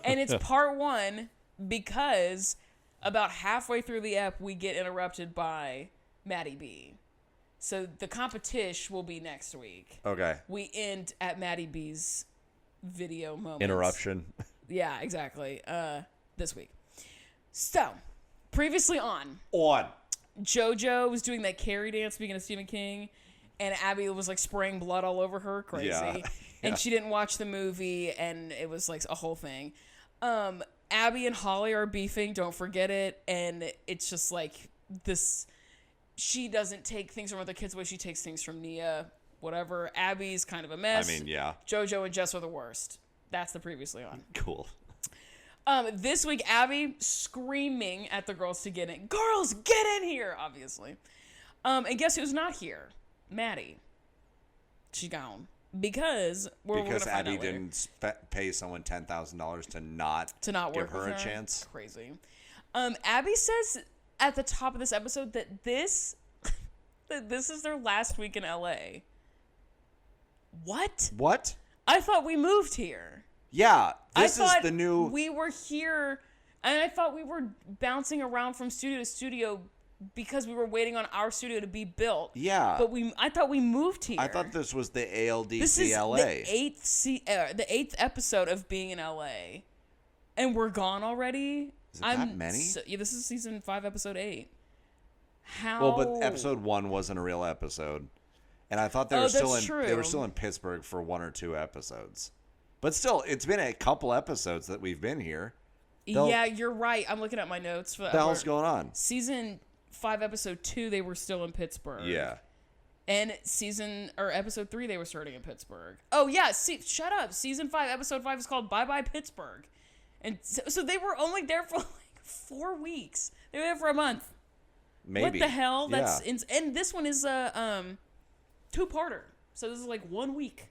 And it's Part 1 because about halfway through the ep, we get interrupted by Maddie B. So the competition will be next week. Okay. We end at Maddie B's video moment. Interruption. Yeah, exactly. This week. So, previously on, JoJo was doing that Carrie dance, speaking of Stephen King, and Abby was like spraying blood all over her, crazy. Yeah. And she didn't watch the movie, and it was like a whole thing. Abby and Holly are beefing, don't forget it, and it's just like this. She doesn't take things from other kids the way she takes things from Nia, whatever. Abby's kind of a mess. I mean, yeah. JoJo and Jess are the worst. That's the previously on. Cool. This week, Abby screaming at the girls to get in. Girls, get in here, obviously. And guess who's not here? Maddie. She's gone. Because we're going to find Abby out later. didn't pay someone $10,000 to not work give her with a chance. Crazy. Abby says at the top of this episode that this is their last week in LA. What? What? I thought we moved here. Yeah, this I is thought the new. We were here, and I thought we were bouncing around from studio to studio because we were waiting on our studio to be built. Yeah, but I thought we moved here. I thought this was the ALDC This is LA. the eighth episode of being in LA, and we're gone already. Is it that many? Yeah, this is season 5, episode 8. How? Well, but episode 1 wasn't a real episode, and I thought they were still in. True. They were still in Pittsburgh for 1 or 2 episodes. But still, it's been a couple episodes that we've been here. Yeah, you're right. I'm looking at my notes. What the hell's going on? Season 5, episode 2, they were still in Pittsburgh. Yeah. And episode 3, they were starting in Pittsburgh. Oh, yeah. Shut up. Season 5, episode 5 is called Bye Bye Pittsburgh. And so they were only there for like 4 weeks. They were there for a month. Maybe. What the hell? Yeah. And this one is a 2-parter. So this is like 1 week.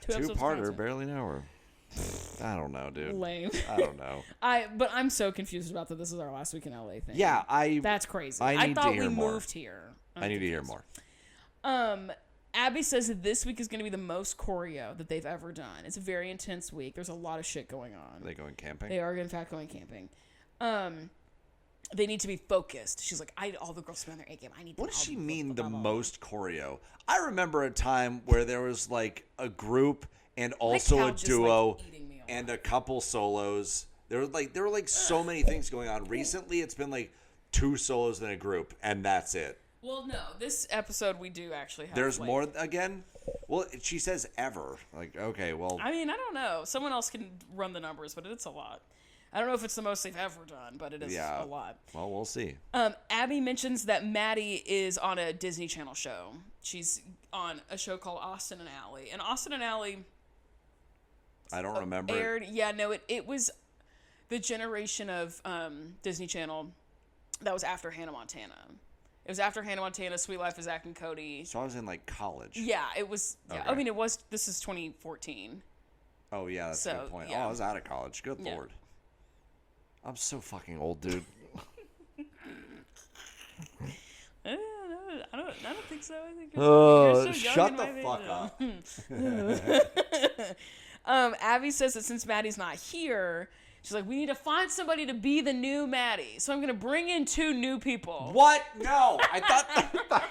2-parter, barely an hour. I don't know, dude. Lame. I don't know. But I'm so confused about that. This is our last week in LA thing. Yeah, that's crazy. I need thought to hear we more. moved here. I need to hear more. Abby says that this week is going to be the most choreo that they've ever done. It's a very intense week. There's a lot of shit going on. Are they going camping? They are in fact going camping. They need to be focused. She's like, all the girls to be on their A game. I need. What does she mean the most choreo? I remember a time where there was like a group and also a duo and a couple solos. There were like so many things going on. Recently, it's been like 2 solos in a group, and that's it. Well, no, this episode we do actually have. There's more again. Well, she says ever. Like, okay, well. I mean, I don't know. Someone else can run the numbers, but it's a lot. I don't know if it's the most they've ever done, but it is a lot. Well, we'll see. Abby mentions that Maddie is on a Disney Channel show. She's on a show called Austin and Ally. And Austin and Ally... I don't remember. Aired. Yeah, no, it was the generation of Disney Channel that was after Hannah Montana. It was after Hannah Montana, Sweet Life of Zack and Cody. So I was in like college. Yeah, it was... Yeah, okay. I mean, this is 2014. Oh, yeah, that's a good point. Yeah. Oh, I was out of college. Good Lord. I'm so fucking old, dude. I don't think so. I think you're so young shut in the my fuck up. Abby says that since Maddie's not here, she's like, we need to find somebody to be the new Maddie. So I'm going to bring in 2 new people. What? No. I thought...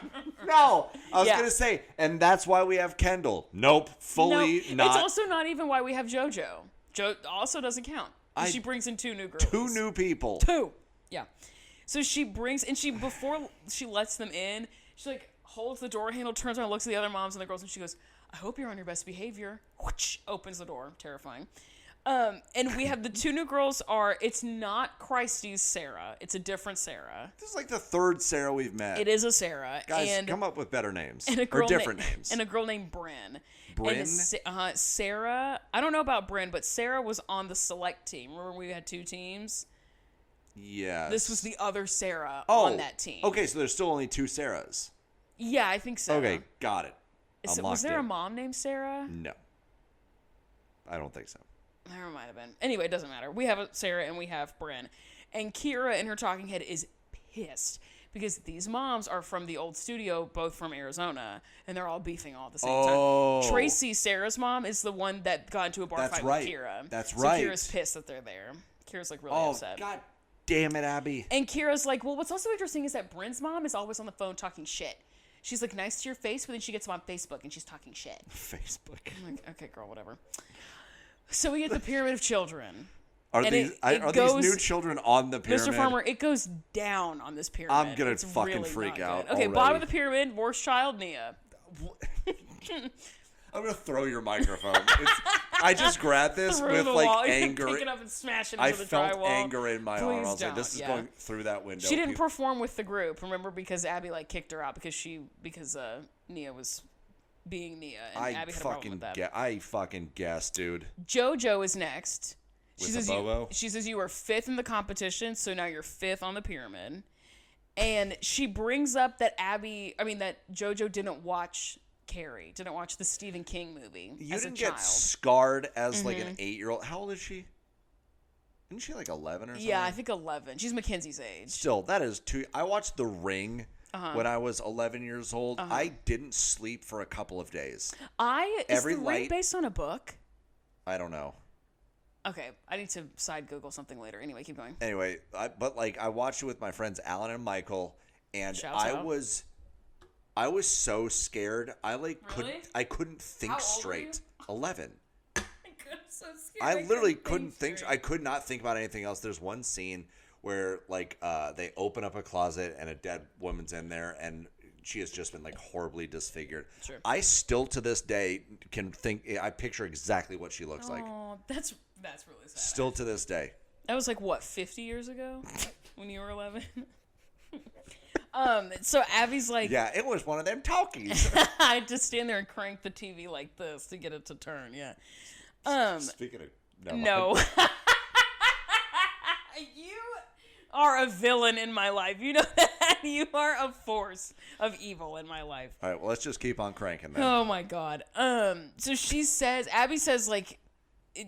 no. I was going to say, and that's why we have Kendall. Nope. Fully not. It's also not even why we have JoJo. Jo also doesn't count. She brings in 2 new girls. 2 new people. 2. Yeah. So she brings, and before she lets them in, she like holds the door handle, turns around, looks at the other moms and the girls, and she goes, I hope you're on your best behavior. Whoosh, opens the door. Terrifying. And we have the 2 new girls it's not Christy's Sarah. It's a different Sarah. This is like the 3rd Sarah we've met. It is a Sarah. Guys, come up with better names. And a girl or different names. And a girl named Bryn. Bryn? And Sarah, I don't know about Bryn, but Sarah was on the select team. Remember we had 2 teams? Yes. This was the other Sarah on that team. Okay, so there's still only 2 Sarahs. Yeah, I think so. Okay, got it. Was there a mom named Sarah? No. I don't think so. There might have been. Anyway, it doesn't matter. We have Sarah and we have Bryn. And Kira in her talking head is pissed because these moms are from the old studio, both from Arizona, and they're all beefing all at the same time. Tracy, Sarah's mom, is the one that got into a bar fight with Kira. That's right. So Kira's pissed that they're there. Kira's like really upset. God damn it, Abby. And Kira's like, well, what's also interesting is that Bryn's mom is always on the phone talking shit. She's like, nice to your face, but then she gets them on Facebook and she's talking shit. Facebook. I'm like, okay, girl, whatever. So we get the Pyramid of Children. Are And these it these goes- new children on the pyramid? Mr. Farmer, it goes down on this pyramid. I'm gonna It's fucking really freak not out good. Okay, already. bottom of the pyramid, worst child, Nia. I'm gonna throw your microphone. I just grabbed this Through with the like wall. You anger. pick it up and smash it into I the felt drywall. anger in my arm. I Please was like, don't, this is yeah. going through that window. She didn't perform with the group, remember, because Abby like kicked her out because Nia was being Nia, and Abby had a problem with that. I fucking guess, dude. JoJo is next. With a bobo? She says you were 5th in the competition, so now you're 5th on the pyramid. And she brings up that that JoJo didn't watch Carrie, didn't watch the Stephen King movie You as didn't a child. get scarred as like an 8-year-old. How old is she? Isn't she like 11 or something? Yeah, I think 11. She's Mackenzie's age. Still, that is too. I watched The Ring when I was 11 years old. I didn't sleep for a couple of days. Is The Ring based on a book? I don't know. Okay, I need to side Google something later. Anyway, keep going. Anyway, I watched it with my friends Alan and Michael, and Shouts out. I was so scared. I Really? couldn't think How old were straight. you? 11. I'm so scared. I literally couldn't think. I could not think about anything else. There's one scene where they open up a closet and a dead woman's in there, and she has just been like horribly disfigured. Sure. I still to this day can think. I picture exactly what she looks like. Oh, that's really sad. Still to this day. That was like what, 50 years ago when you were 11. So Abby's like, Yeah, it was one of them talkies. I had to stand there and crank the TV like this to get it to turn. Yeah. Speaking of No. You are a villain in my life. You know that. You are a force of evil in my life. All right, well, let's just keep on cranking then. Oh my god. So Abby says like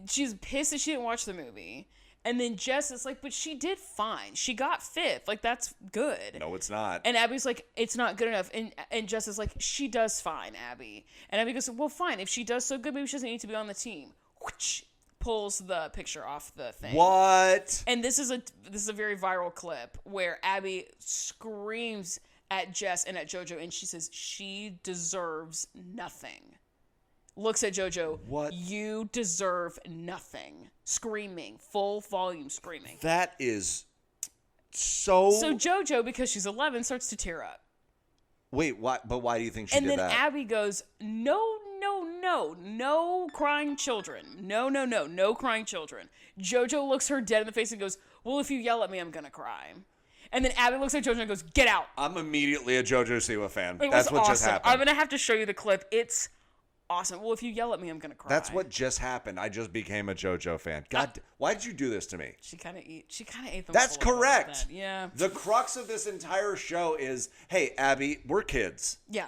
she's pissed that she didn't watch the movie. And then Jess is like, but she did fine. She got 5th. Like, that's good. No, it's not. And Abby's like, it's not good enough. And Jess is like, she does fine, Abby. And Abby goes, well, fine. If she does so good, maybe she doesn't need to be on the team. Whoosh, pulls the picture off the thing. What? And this is a very viral clip where Abby screams at Jess and at JoJo, and she says she deserves nothing. Looks at JoJo. What? You deserve nothing. Screaming. Full volume screaming. That is so... So JoJo, because she's 11, starts to tear up. Wait, why? But why do you think she And did then that? Abby goes, no crying children. No crying children. JoJo looks her dead in the face and goes, well, if you yell at me, I'm going to cry. And then Abby looks at JoJo and goes, get out. I'm immediately a JoJo Siwa fan. It That's was what just awesome. happened. I'm going to have to show you the clip. It's awesome. Well, if you yell at me, I'm going to cry. That's what just happened. I just became a JoJo fan. God, why did you do this to me? She kind of ate them. That's up a little bit like correct. that. Yeah. The crux of this entire show is, hey, Abby, we're kids. Yeah.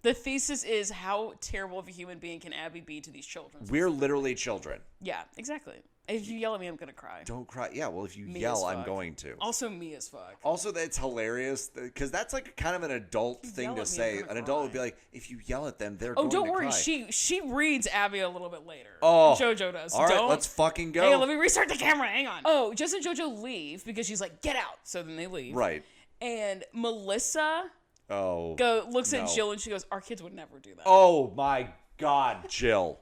The thesis is how terrible of a human being can Abby be to these children? We're literally children. Yeah, exactly. If you yell at me, I'm going to cry. Don't cry. Yeah, well, if you Me yell, as I'm fuck. going to. Also, me as fuck. Also, that's hilarious because that's like kind of an adult thing yell to at me, say. I'm An gonna adult cry. would be like, if you yell at them, they're Oh, going don't to worry. cry. She reads Abby a little bit later. Oh. JoJo does. All right, Don't. let's fucking go. Hey, let me restart the camera. Hang on. Oh, Jess and JoJo leave because she's like, get out. So then they leave. Right. And Melissa Oh. looks at no. Jill and she goes, our kids would never do that. Oh my God, Jill.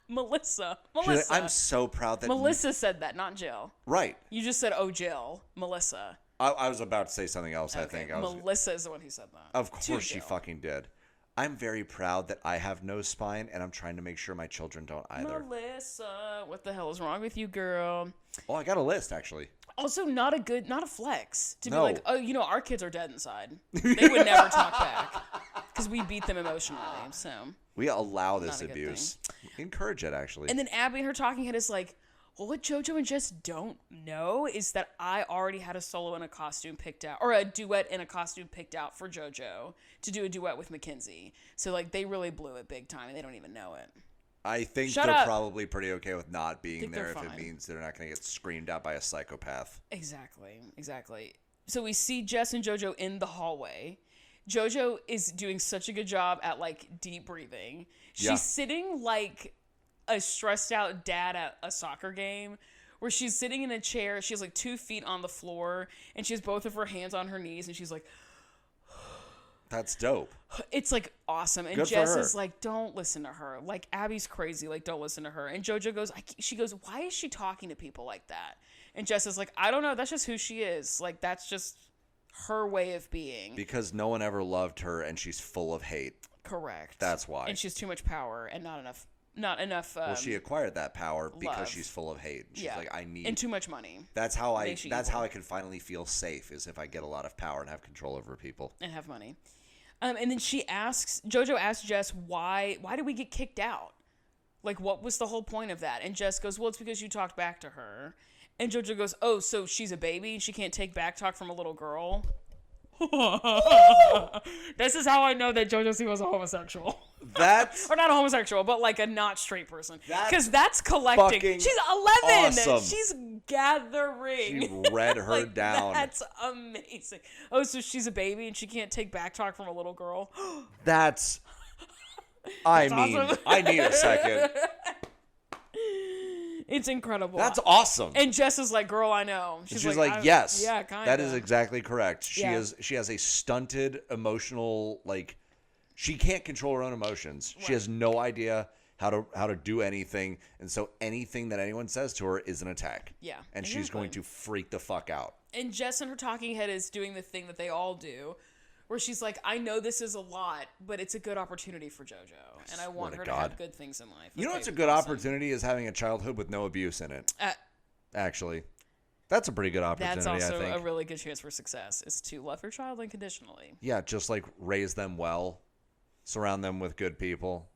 Melissa. She's like, I'm so proud that Melissa said that, not Jill. Right. You just said, oh, Jill. Melissa. I was about to say something else. I Okay, think I was. Melissa is the one who said that. Of To course, she Jill. fucking did. I'm very proud that I have no spine, and I'm trying to make sure my children don't either. Melissa, what the hell is wrong with you, girl? Oh, I got a list actually. Also, not a flex to No. be like, oh, our kids are dead inside. They would never talk back because we beat them emotionally. So, We allow this Not a good abuse. Encourage it actually. and then Abby in her talking head is like, well, what JoJo and Jess don't know is that I already had a solo and a costume picked out, or a duet and a costume picked out for JoJo to do a duet with Mackenzie. So like, they really blew it big time, and they don't even know it. I think Shut they're up. probably pretty okay with not being Think there they're if it fine. means they're not going to get screamed at by a psychopath. Exactly. So we see Jess and JoJo in the hallway. JoJo is doing such a good job at like deep breathing. She's Yeah. sitting like a stressed out dad at a soccer game where she's sitting in a chair. She has like 2 feet on the floor and she has both of her hands on her knees and she's like, That's dope. It's like awesome. And Good for Jess her. is like, don't listen to her. Like, Abby's crazy. Like, don't listen to her. And JoJo goes, she goes, why is she talking to people like that? And Jess is like, I don't know. That's just who she is. Like, that's just her way of being. Because no one ever loved her and she's full of hate. Correct. That's why. And she has too much power and not enough. Well, she acquired that power because love. she's full of hate. She's like, I need. And too much money. That's how I. Makes you That's evil. how I can finally feel safe. Is if I get a lot of power and have control over people. And have money. And then JoJo asks Jess, why did we get kicked out? Like, what was the whole point of that? And Jess goes, well, it's because you talked back to her. And JoJo goes, oh, so she's a baby and she can't take back talk from a little girl? This is how I know that JoJo C was a homosexual. That's Or not a homosexual, but like a not straight person. That's Because that's collecting. fucking She's 11. awesome. She's gathering. She read her Like, down. That's amazing. Oh, so she's a baby and she can't take back talk from a little girl? That's. I mean, awesome. I need a second. It's incredible. That's awesome. And Jess is like, girl, I know. She's like, yes, yeah, kind of. that is exactly correct. She Yeah. She has a stunted emotional, like, she can't control her own emotions. She has no idea how to do anything, and so anything that anyone says to her is an attack. Yeah, and she's going to freak the fuck out. And Jess in her talking head is doing the thing that they all do, where she's like, I know this is a lot, but it's a good opportunity for JoJo, and I want her to have good things in life. You know Okay, what's a good awesome. opportunity is having a childhood with no abuse in it. Actually, that's a pretty good opportunity. That's also I think. a really good chance for success, is to love your child unconditionally. Yeah, just like raise them well, surround them with good people.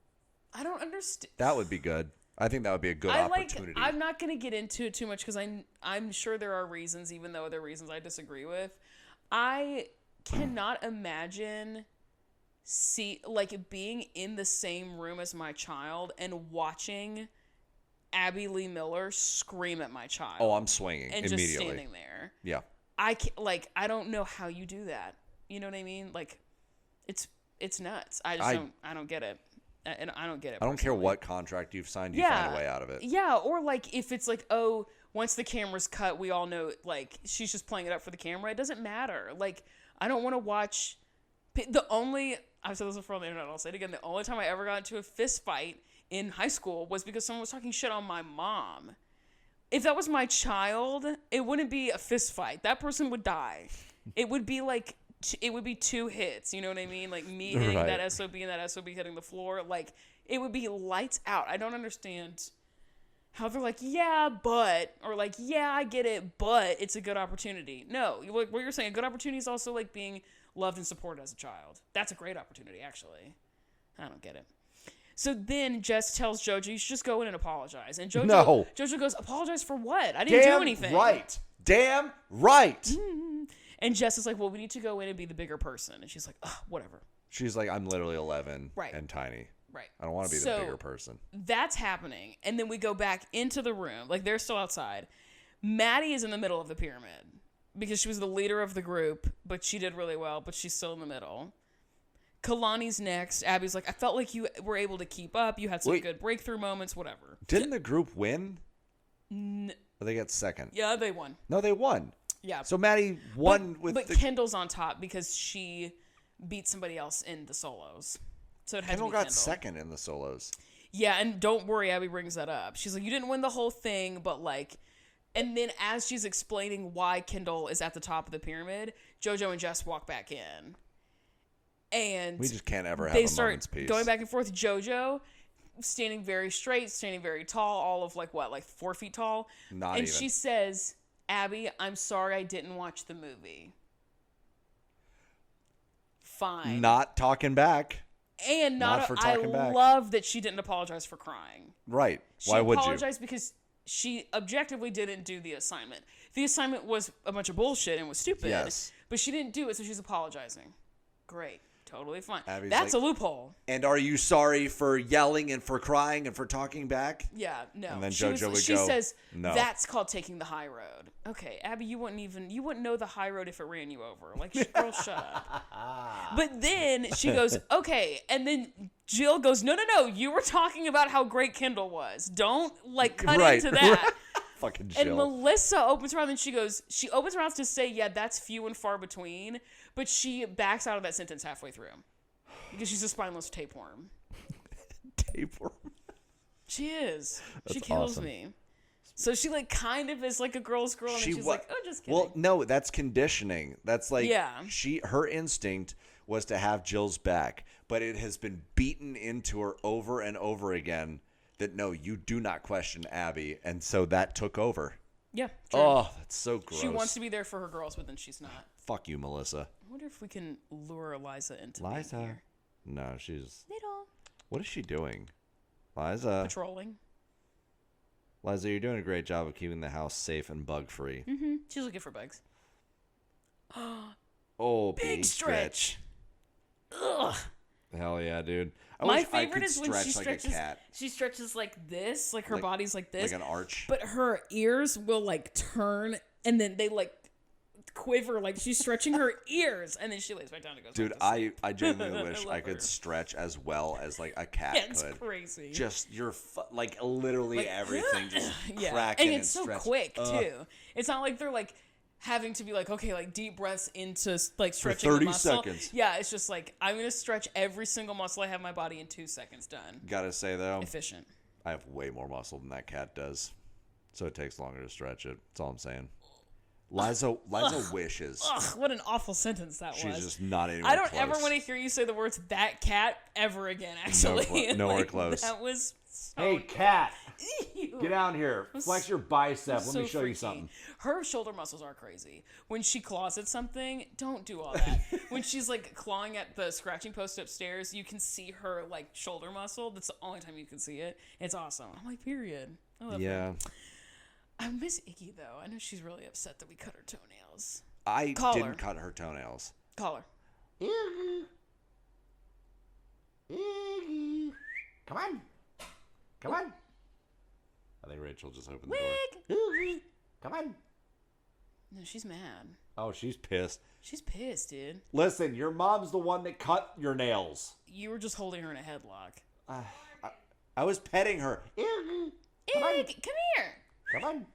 I don't understand. That would be good. I think that would be a good opportunity. I'm not going to get into it too much because I'm sure there are reasons, even though there are reasons I disagree with. I cannot imagine being in the same room as my child and watching Abby Lee Miller scream at my child. Oh, I'm swinging and immediately. just standing there. Yeah. I don't know how you do that. You know what I mean? Like, it's nuts. I don't get it. And I don't get it. I don't care personally. what contract you've signed, you find a way out of it. Yeah, or like if it's like, oh, once the camera's cut, we all know like she's just playing it up for the camera. It doesn't matter. Like, I don't want to watch. I've said this before on the internet. I'll say it again. The only time I ever got into a fist fight in high school was because someone was talking shit on my mom. If that was my child, it wouldn't be a fist fight. That person would die. It would be like. It would be 2 hits, you know what I mean? Like me hitting that SOB and that SOB hitting the floor. Like, it would be lights out. I don't understand how they're like, yeah, but, or like, yeah, I get it, but it's a good opportunity. No, what you're saying, a good opportunity is also like being loved and supported as a child. That's a great opportunity, actually. I don't get it. So then Jess tells JoJo, you should just go in and apologize. And JoJo goes, apologize for what? I didn't do anything. Damn right. And Jess is like, well, we need to go in and be the bigger person. And she's like, ugh, whatever. She's like, I'm literally 11 and tiny. Right. I don't want to be the bigger person. That's happening. And then we go back into the room. Like, they're still outside. Maddie is in the middle of the pyramid because she was the leader of the group, but she did really well, but she's still in the middle. Kalani's next. Abby's like, I felt like you were able to keep up. You had some good breakthrough moments, whatever. Didn't the group win? Or they got second? Yeah, they won. No, they won. Yeah. So Maddie won but Kendall's on top because she beat somebody else in the solos. So it had Kendall to be got Kendall. second in the solos. Yeah, and don't worry, Abby brings that up. She's like, you didn't win the whole thing, but like, and then as she's explaining why Kendall is at the top of the pyramid, JoJo and Jess walk back in. And we just can't ever have they a start moment's peace. Going back and forth. JoJo standing very straight, standing very tall, all of like 4 feet tall. Not and even. she says, Abby, I'm sorry I didn't watch the movie. Fine. Not talking back. And I love that she didn't apologize for crying. Right. Why would you? She apologized because she objectively didn't do the assignment. The assignment was a bunch of bullshit and was stupid. Yes. But she didn't do it, so she's apologizing. Great. Totally fine. Abby's That's like, a loophole. And are you sorry for yelling and for crying and for talking back? Yeah, no. And then she JoJo says, no. That's called taking the high road. Okay, Abby, you wouldn't know the high road if it ran you over. Like, girl, shut up. But then she goes, okay. And then Jill goes, no. You were talking about how great Kendall was. Don't, cut into that. Fucking And Jill. Melissa opens her mouth and she opens her mouth to say, yeah, that's few and far between, but she backs out of that sentence halfway through. Because she's a spineless tapeworm. Tapeworm. She is. She That's kills awesome. me. So she like kind of is like a girl's girl, and then she's like, oh, just kidding. Well, no, that's conditioning. That's like Yeah. her instinct was to have Jill's back, but it has been beaten into her over and over again that no, you do not question Abby, and so that took over. Yeah. True. Oh, that's so gross. She wants to be there for her girls, but then she's not. Fuck you, Melissa. I wonder if we can lure Liza into being Liza. here. No, she's. Little. What is she doing? Liza. Patrolling. Liza, you're doing a great job of keeping the house safe and bug free. Mm-hmm. She's looking for bugs. Oh, Big stretch. Ugh. Hell yeah, dude. My favorite is when she stretch stretches. like a cat. She stretches like this, like her Like- body's like this, Like an arch. but her ears will like turn, and then they like quiver, like she's stretching her ears, and then she lays back down and goes. Dude, back to sleep. I genuinely wish love I could her. stretch as well as like a cat Yeah, it's could. crazy. Just your like literally Like, everything just yeah, cracking and it's so stretch. quick too. It's not like they're like having to be like, okay, like deep breaths into like stretching 30 the muscle. seconds. Yeah, it's just like I'm gonna stretch every single muscle I have in my body in 2 seconds. Done. Gotta say though, Efficient. I have way more muscle than that cat does, so it takes longer to stretch it. That's all I'm saying. Liza wishes. Ugh, what an awful sentence that She's was. just not anywhere I don't close. ever want to hear you say the words "that cat" ever again. Actually, nowhere Like, close. That was so Hey, cat, Ew. get down here. Flex your bicep. Let So me show you freaky. something. Her shoulder muscles are crazy. When she claws at something, don't do all that. When she's like clawing at the scratching post upstairs, you can see her like shoulder muscle. That's the only time you can see it. It's awesome. I'm like, period. I love her. Yeah, I miss Iggy though. I know she's really upset that we cut her toenails. I Call didn't her. cut her toenails. Call her. Come on. Come on. I think Rachel just opened the door. Wig. Come on. No, she's mad. Oh, she's pissed. She's pissed, dude. Listen, your mom's the one that cut your nails. You were just holding her in a headlock. I was petting her. Iggy, come here. Come on.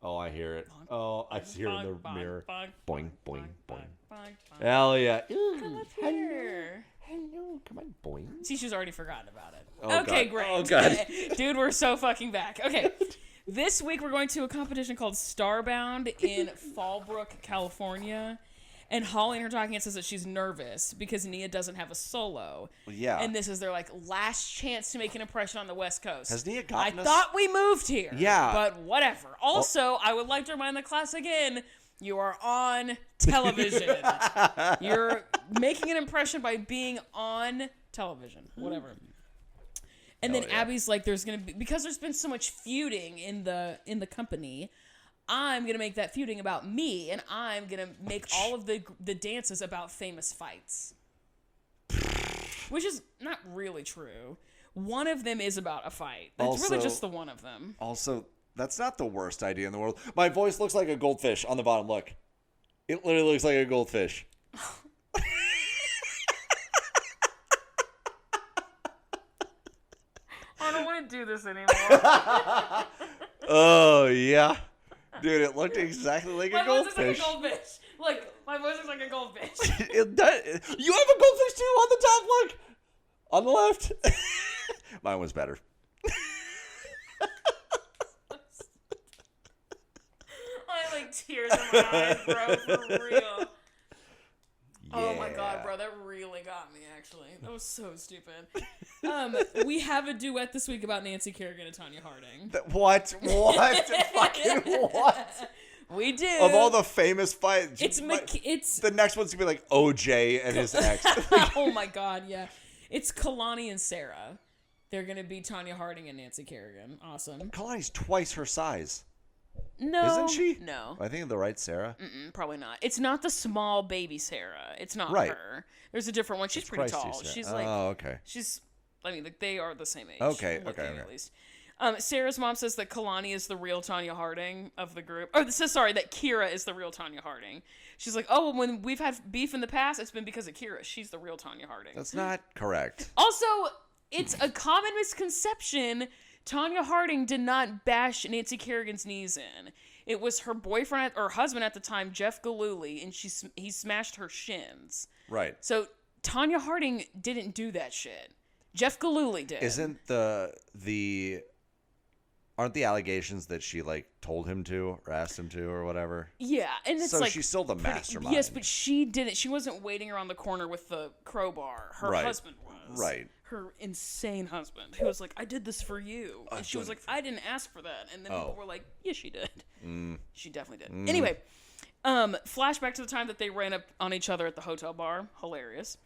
Oh, I hear it. Oh, I see her in the Bonk, mirror. bonk, Boing, boing, boing. bonk. Hell yeah. Come up here. Hello, come on, boing. See, she's already forgotten about it. Oh, Okay, God. great. Oh, God. Dude, we're so fucking back. Okay. This week we're going to a competition called Starbound in Fallbrook, California. And Holly in her talking says that she's nervous because Nia doesn't have a solo. Well, yeah. And this is their like last chance to make an impression on the West Coast. Has Nia I gotten us? thought we moved here. Yeah. But whatever. Also, I would like to remind the class again, you are on television. You're making an impression by being on television. Whatever. And then Hell yeah. Abby's like, there's gonna be, because there's been so much feuding in the company, I'm gonna make that feuding about me, and I'm gonna make all of the dances about famous fights. Which is not really true. One of them is about a fight. It's really Also- just the one of them. Also, that's not the worst idea in the world. My voice looks like a goldfish on the bottom. Look. It literally looks like a goldfish. I don't want to do this anymore. Oh, yeah. Dude, it looked exactly like My a voice is like a goldfish. goldfish. Look, my voice is like a goldfish. It does. You have a goldfish too on the top, look. On the left. Mine was better. I like tears in my eyes, bro, for real. Oh my god, Yeah. bro, that really got me, actually. That was so stupid. We have a duet this week about Nancy Kerrigan and Tanya Harding. What? What? Fucking what? We do. Of all the famous fights, It's it's the next one's gonna be like OJ and his ex. oh my god, yeah. It's Kalani and Sarah. They're gonna be Tanya Harding and Nancy Kerrigan. Awesome. Kalani's twice her size, No, isn't she? No, I think the right Sarah. probably not. It's not the small baby Sarah. It's not Right. her. There's a different one. She's pretty Christ, tall. Sarah. She's like Oh, okay. she's. I mean, like they are the same age. Okay, looking okay. At least. Sarah's mom says that Kalani is the real Tanya Harding of the group. Or says sorry that Kira is the real Tanya Harding. She's like, oh, well, when we've had beef in the past, it's been because of Kira. She's the real Tanya Harding. That's not correct. Also, it's a common misconception Tanya Harding did not bash Nancy Kerrigan's knees in. It was her boyfriend or husband at the time, Jeff Gillooly, and he smashed her shins. Right. So Tanya Harding didn't do that shit. Jeff Gillooly did. Isn't aren't the allegations that she like told him to or asked him to or whatever? Yeah, and it's so like she's still the mastermind. Yes, but she didn't. She wasn't waiting around the corner with the crowbar. Her Right. husband was. Right. Her insane husband, who was like, "I did this for you," and she was like, "I didn't ask for that." And then people were like, "Yes, she did. She definitely did." Anyway, flashback to the time that they ran up on each other at the hotel bar. Hilarious.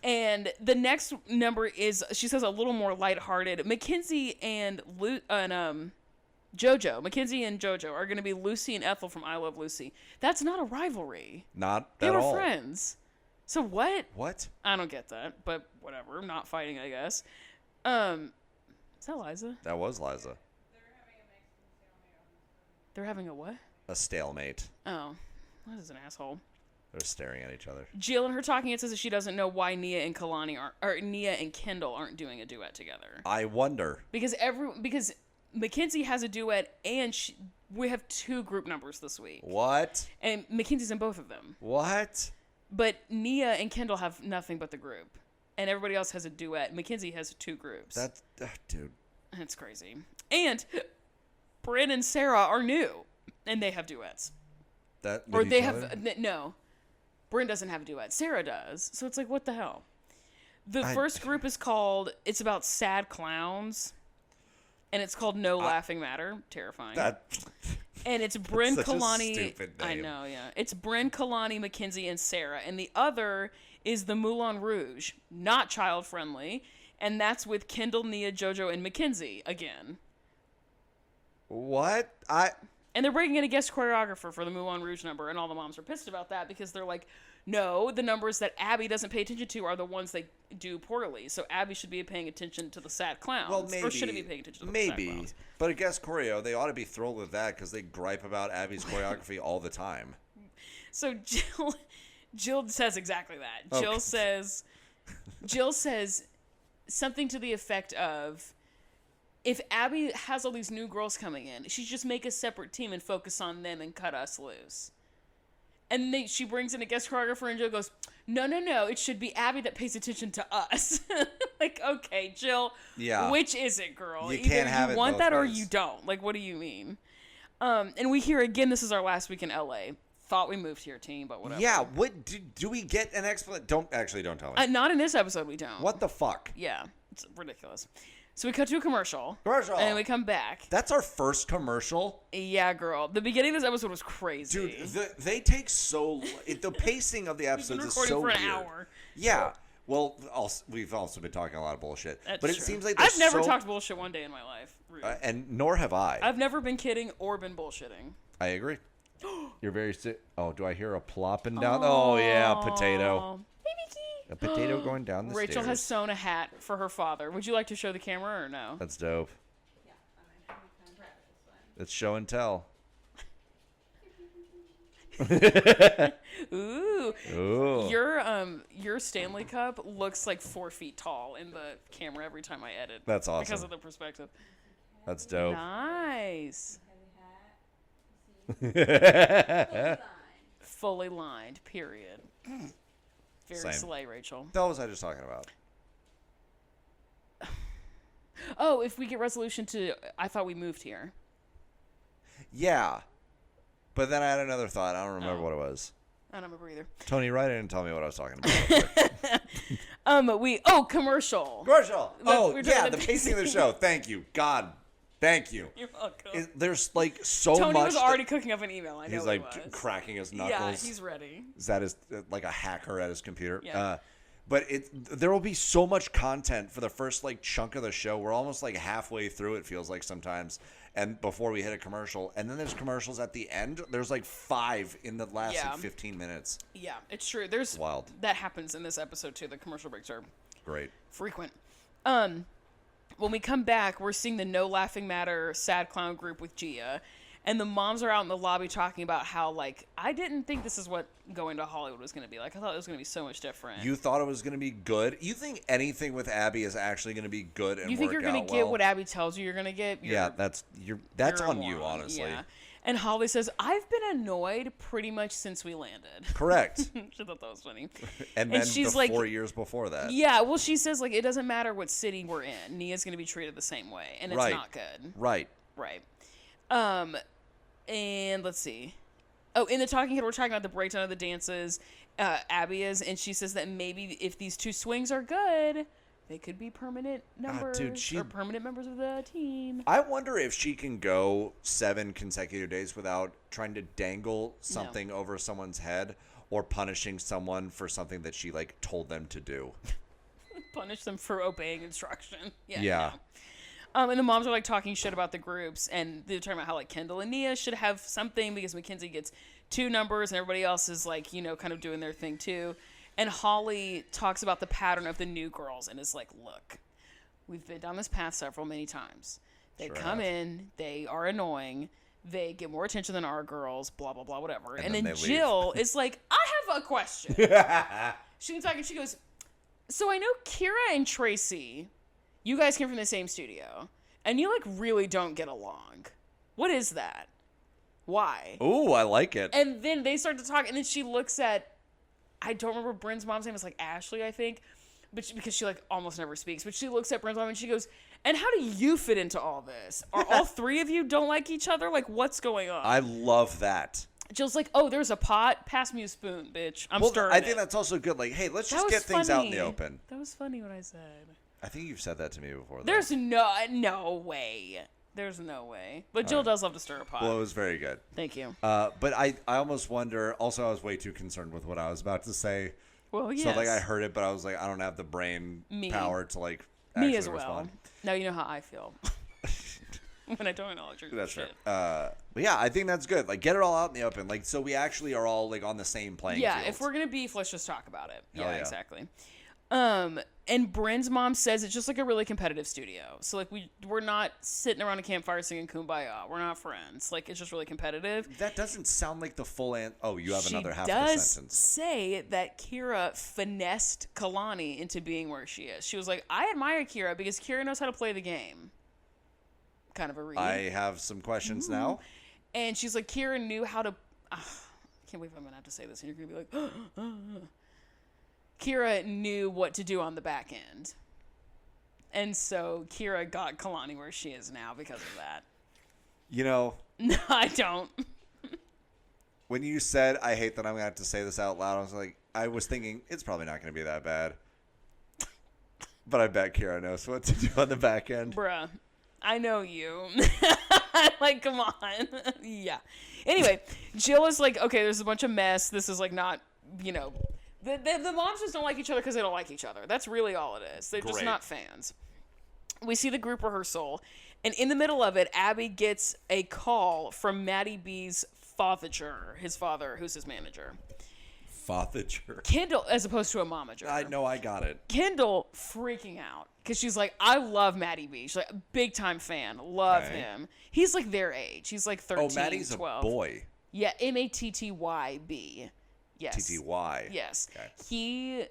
And the next number is, she says, a little more lighthearted. Mackenzie and JoJo. Mackenzie and JoJo are going to be Lucy and Ethel from I Love Lucy. That's not a rivalry. Not They at were all. friends. So what? What? I don't get that, but whatever. I'm not fighting, I guess. Is that Liza? That was Liza. They're having a what? A stalemate. Oh, that is an asshole. They're staring at each other. Jill in her talking it says that she doesn't know why Nia and Nia and Kendall aren't doing a duet together. I wonder. Because Mackenzie has a duet and we have 2 group numbers this week. What? And Mackenzie's in both of them. What? But Nia and Kendall have nothing but the group. And everybody else has a duet. Mackenzie has 2 groups. That's dude. That's crazy. And Bryn and Sarah are new. And they have duets. That Or with they each have other? no. Bryn doesn't have a duet. Sarah does. So it's like, what the hell? The first group is called, it's about sad clowns. And it's called No Laughing Matter. Terrifying. And it's Bryn, such a Kalani. stupid name. I know, yeah. It's Bryn, Kalani, Mackenzie, and Sarah. And the other is the Moulin Rouge. Not child friendly. And that's with Kendall, Nia, JoJo, and Mackenzie again. What? And they're bringing in a guest choreographer for the Moulin Rouge number, and all the moms are pissed about that because they're like, no, the numbers that Abby doesn't pay attention to are the ones they do poorly. So Abby should be paying attention to the sad clowns. Well, maybe. Or should it be paying attention to the sad clowns? But a guest choreo, they ought to be thrilled with that because they gripe about Abby's choreography all the time. So Jill says exactly that. Okay. Jill says something to the effect of, if Abby has all these new girls coming in, she should just make a separate team and focus on them and cut us loose. And she brings in a guest choreographer, and Jill goes, no, it should be Abby that pays attention to us. Like, okay, Jill, Yeah. which is it, girl? You Either can't have you it want both that or ways. you don't. Like, what do you mean? And we hear again, this is our last week in LA. Thought we moved here, team, but whatever. Yeah, what do we get an explanation? Don't tell me. Not in this episode, we don't. What the fuck? Yeah, it's ridiculous. So we cut to a commercial. Commercial. And then we come back. That's our first commercial. Yeah, girl. The beginning of this episode was crazy. Dude, they take so... the pacing of the episodes is so recording for an weird. hour. Yeah. Well, we've also been talking a lot of bullshit. That's but it true. seems like I've never so, talked bullshit one day in my life. Rude. and nor have I. I've never been kidding or been bullshitting. I agree. You're very sick. Oh, do I hear a plopping down? Oh, yeah, potato. A potato going down the Rachel stairs. has sewn a hat for her father. Would you like to show the camera or no? That's dope. Yeah, I'm kind of proud of this one. It's show and tell. Ooh. Ooh. Your Stanley Cup looks like 4 feet tall in the camera every time I edit. That's awesome. Because of the perspective. That's dope. Nice. Heavy hat. That Fully lined, period. Very Same. slay, Rachel. was I just talking about? Oh, if we get resolution to, I thought we moved here. Yeah. But then I had another thought. I don't remember Oh. what it was. I don't remember either. Tony, write in and tell me what I was talking about. Commercial. Commercial. Oh, we're yeah, doing the the pacing of the show. Thank you. God. Thank you. You're welcome. There's like so Tony much. was already cooking up an email. I know He's he like was. cracking his Yeah, knuckles. he's ready. Is that his like a hacker at his computer? Yeah. But there will be so much content for the first like chunk of the show. We're almost like halfway through. It feels like sometimes, and before we hit a commercial, and then there's commercials at the end. There's like 5 in the last Yeah. like 15 minutes. Yeah, it's true. There's Wild. That happens in this episode too. The commercial breaks are Great. frequent. When we come back, we're seeing the No Laughing Matter sad clown group with Gia. And the moms are out in the lobby talking about how, like, I didn't think this is what going to Hollywood was going to be like. I thought it was going to be so much different. You thought it was going to be good? You think anything with Abby is actually going to be good and you think work you're going out to get well? what Abby tells you you're going to get? Yeah, that's you're on a you, moron. honestly. Yeah. And Holly says, I've been annoyed pretty much since we landed. Correct. She thought that was funny. And then she's the like, 4 years before that. Yeah, well, she says, like, it doesn't matter what city we're in. Nia's going to be treated the same way, and it's Right. not good. Right. Right. And let's see. Oh, in the talking head, we're talking about the breakdown of the dances. Abby is, and she says that maybe if these two swings are good, they could be permanent numbers or permanent members of the team. I wonder if she can go 7 consecutive days without trying to dangle something over someone's head or punishing someone for something that she, like, told them to do. Punish them for obeying instruction. Yeah. No. And the moms are, like, talking shit about the groups, and they're talking about how, like, Kendall and Nia should have something because Mackenzie gets 2 numbers and everybody else is, like, you know, kind of doing their thing too. And Holly talks about the pattern of the new girls and is like, look, we've been down this path many times. They come in, they are annoying, they get more attention than our girls, blah, blah, blah, whatever. And then Jill is like, I have a question. She comes back and she goes, so I know Kira and Tracy, you guys came from the same studio, and you, like, really don't get along. What is that? Why? Ooh, I like it. And then they start to talk, and then she looks at, I don't remember Bryn's mom's name. It's like Ashley, I think, but because she, like, almost never speaks. But she looks at Bryn's mom and she goes, "And how do you fit into all this? Are all 3 of you don't like each other? Like, what's going on?" I love that. Jill's like, "Oh, there's a pot. Pass me a spoon, bitch. I'm stirring I think it." that's also good. Like, hey, let's That just was get things out in funny. the open. That was funny what I said. I think you've said that to me before. Though. There's no way. There's no way. But Jill does love to stir a pot. Well, it was very good. Thank you. But I almost wonder. Also, I was way too concerned with what I was about to say. Well, yes. So, like, I heard it, but I was like, I don't have the brain power to, like, Me actually as well. respond. Now you know how I feel when I don't acknowledge your That's shit. right. But yeah, I think that's good. Like, get it all out in the open. Like, so we actually are all, like, on the same playing Yeah, field. if we're gonna beef, let's just talk about it. Hell yeah. Exactly. And Bryn's mom says it's just like a really competitive studio. So, like, we're not sitting around a campfire singing Kumbaya. We're not friends. Like, it's just really competitive. That doesn't sound like the full Oh, you have another half She of the does sentence. say that Kira finessed Kalani into being where she is. She was like, I admire Kira because Kira knows how to play the game. Kind of a read. I have some questions now. And she's like, Kira knew how to... I can't believe I'm going to have to say this. And you're going to be like... Kira knew what to do on the back end. And so Kira got Kalani where she is now because of that. You know... No, I don't. When you said, I hate that I'm going to have to say this out loud, I was thinking, it's probably not going to be that bad. But I bet Kira knows what to do on the back end. Bruh, I know you. Like, come on. Yeah. Anyway, Jill is like, okay, there's a bunch of mess. This is, like, not, you know... The moms just don't like each other because they don't like each other. That's really all it is. They're just not fans. We see the group rehearsal, and in the middle of it, Abby gets a call from Maddie B's father, his father, who's his manager. Fathager. Kendall, as opposed to a momager. I know, I got it. Kendall freaking out because she's like, I love Maddie B. She's like, a big time fan. Love him. He's like their age. He's like 13, 12. Maddie's a boy. Yeah, Mattyb. Yes. TTY. Yes. Okay.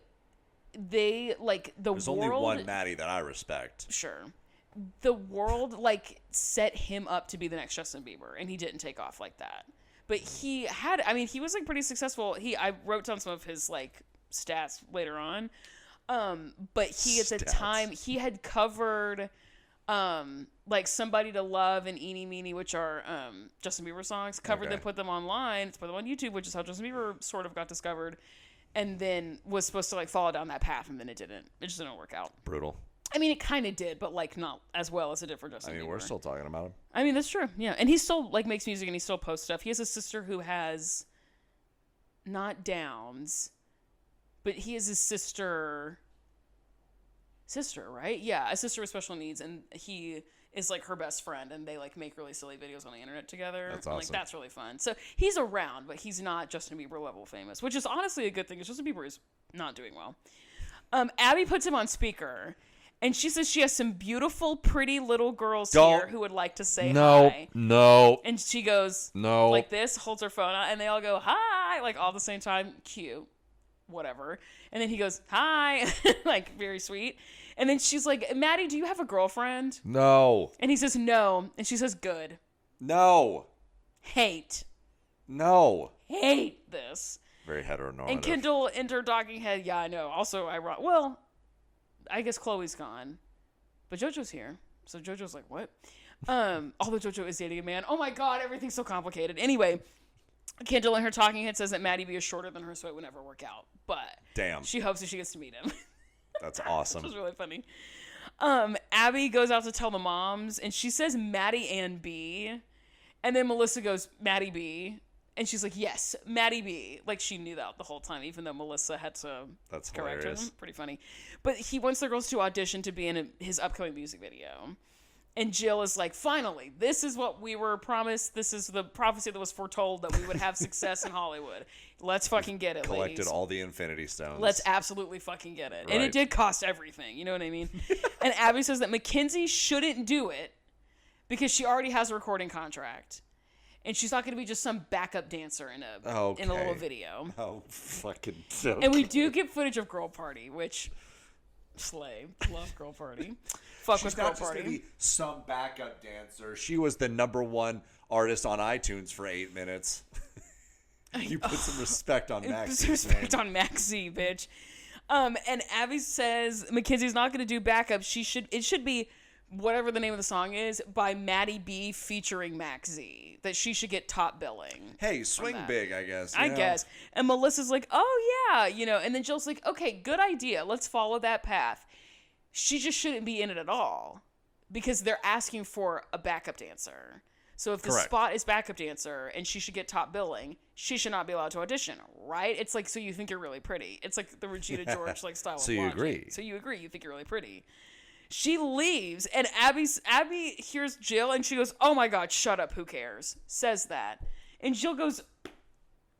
They, like, the There's world... only one Maddie that I respect. Sure. The world, like, set him up to be the next Justin Bieber, and he didn't take off like that. But he had... I mean, he was, like, pretty successful. I wrote down some of his, like, stats later on. But he, at the time, he had covered... like Somebody to Love and Eenie Meenie, which are Justin Bieber songs, covered them, put them online, put them on YouTube, which is how Justin Bieber sort of got discovered, and then was supposed to, like, follow down that path, and then it didn't. It just didn't work out. Brutal. I mean, it kind of did, but, like, not as well as it did for Justin Bieber. We're still talking about him. I mean, that's true. Yeah, and he still, like, makes music and he still posts stuff. He has a sister who has not Downs, but he has his sister, right? Yeah, a sister with special needs, and he is, like, her best friend, and they, like, make really silly videos on the internet together. That's awesome. Like, that's really fun. So he's around, but he's not Justin Bieber level famous, which is honestly a good thing because Justin Bieber is not doing well. Abby puts him on speaker, And she says she has some beautiful, pretty little girls Don't- here who would like to say No, hi. no, And she goes no. like this, holds her phone out, and they all go, hi, like all at the same time. Cute. Whatever. And then he goes, hi, like very sweet. And then she's like, Maddie, do you have a girlfriend? No. And he says, no. And she says, good. No. Hate this. Very heteronormative. And Kendall in her talking head, yeah, I know. Also, well, I guess Chloe's gone. But JoJo's here. So JoJo's like, what? Although JoJo is dating a man. Oh my god, everything's so complicated. Anyway, Kendall in her talking head says that Maddie B is shorter than her, so it would never work out. But Damn. she hopes that she gets to meet him. That's awesome. Which was really funny. Abby goes out to tell the moms, and she says Maddie and B. And then Melissa goes, Maddie B. And she's like, yes, Maddie B. Like, she knew that the whole time, even though Melissa had to That's correct hilarious. him. Pretty funny. But he wants the girls to audition to be in his upcoming music video. And Jill is like, finally, this is what we were promised. This is the prophecy that was foretold, that we would have success in Hollywood. Let's fucking get it, Collected ladies. all the Infinity Stones. Let's absolutely fucking get it. And Right. it did cost everything. You know what I mean? And Abby says that Mackenzie shouldn't do it because she already has a recording contract. And she's not going to be just some backup dancer in a little Okay. video. Oh, fucking. Okay. And we do get footage of Girl Party, which slay. Love Girl Party. Fuck She's with Girl not just Party. going to be some backup dancer. She was the #1 artist on iTunes for 8 minutes. You put some respect on Maxie's Respect name. on Maxie, bitch. And Abby says Mackenzie's not going to do backup. It should be whatever the name of the song is by Maddie B featuring Maxie. That she should get top billing. Hey, swing that. big, I guess. you I know? guess. And Melissa's like, oh yeah, and then Jill's like, okay, good idea. Let's follow that path. She just shouldn't be in it at all because they're asking for a backup dancer. So if the Correct. spot is backup dancer and she should get top billing, she should not be allowed to audition, right? It's like, so you think you're really pretty. It's like the Regina George like style. So of you logic. agree. So you agree. You think you're really pretty. She leaves and Abby hears Jill and she goes, oh my God, shut up. Who cares? Says that. And Jill goes,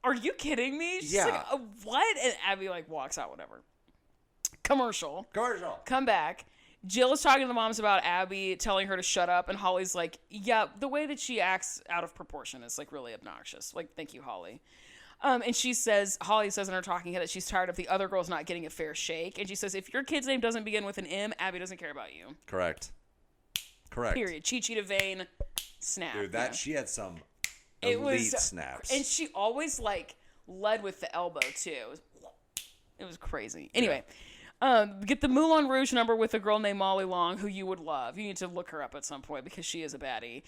are you kidding me? She's Yeah. like, what? And Abby like walks out, whatever. Commercial. Come back. Jill is talking to the moms about Abby telling her to shut up, and Holly's like, yeah, the way that she acts out of proportion is like really obnoxious. Like, thank you, Holly. And Holly says in her talking head that she's tired of the other girls not getting a fair shake. And she says, if your kid's name doesn't begin with an M, Abby doesn't care about you. Correct. Period. Chi-Chi Devane, snap. Dude, she had some It elite was, snaps. And she always like led with the elbow too. It was crazy. Anyway, get the Moulin Rouge number with a girl named Molly Long, who you would love. You need to look her up at some point because she is a baddie.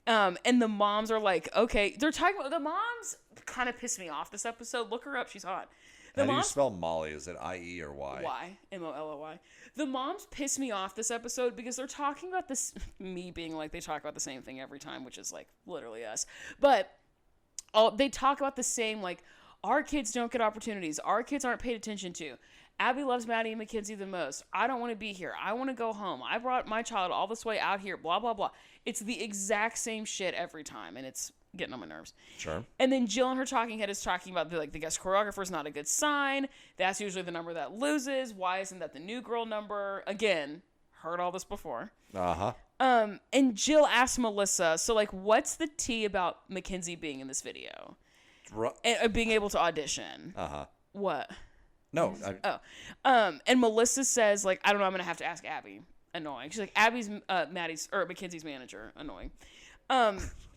And the moms are like, okay, they're talking about the moms. Kind of pissed me off this episode. Look her up; she's hot. How do you spell Molly? Is it IE or Y? Y MOLLY. The moms piss me off this episode because they're talking about this. Me being like they talk about the same thing every time, which is like literally us. But they talk about the same like our kids don't get opportunities. Our kids aren't paid attention to. Abby loves Maddie and Mackenzie the most. I don't want to be here. I want to go home. I brought my child all this way out here. Blah blah blah. It's the exact same shit every time, and it's getting on my nerves. Sure. And then Jill in her talking head is talking about the guest choreographer is not a good sign. That's usually the number that loses. Why isn't that the new girl number? Again, heard all this before. Uh-huh. And Jill asked Melissa, so like, what's the tea about Mackenzie being in this video and being able to audition? Uh-huh. What? No. And Melissa says like, I don't know. I'm gonna have to ask Abby. Annoying. She's like, Abby's Mackenzie's manager. Annoying.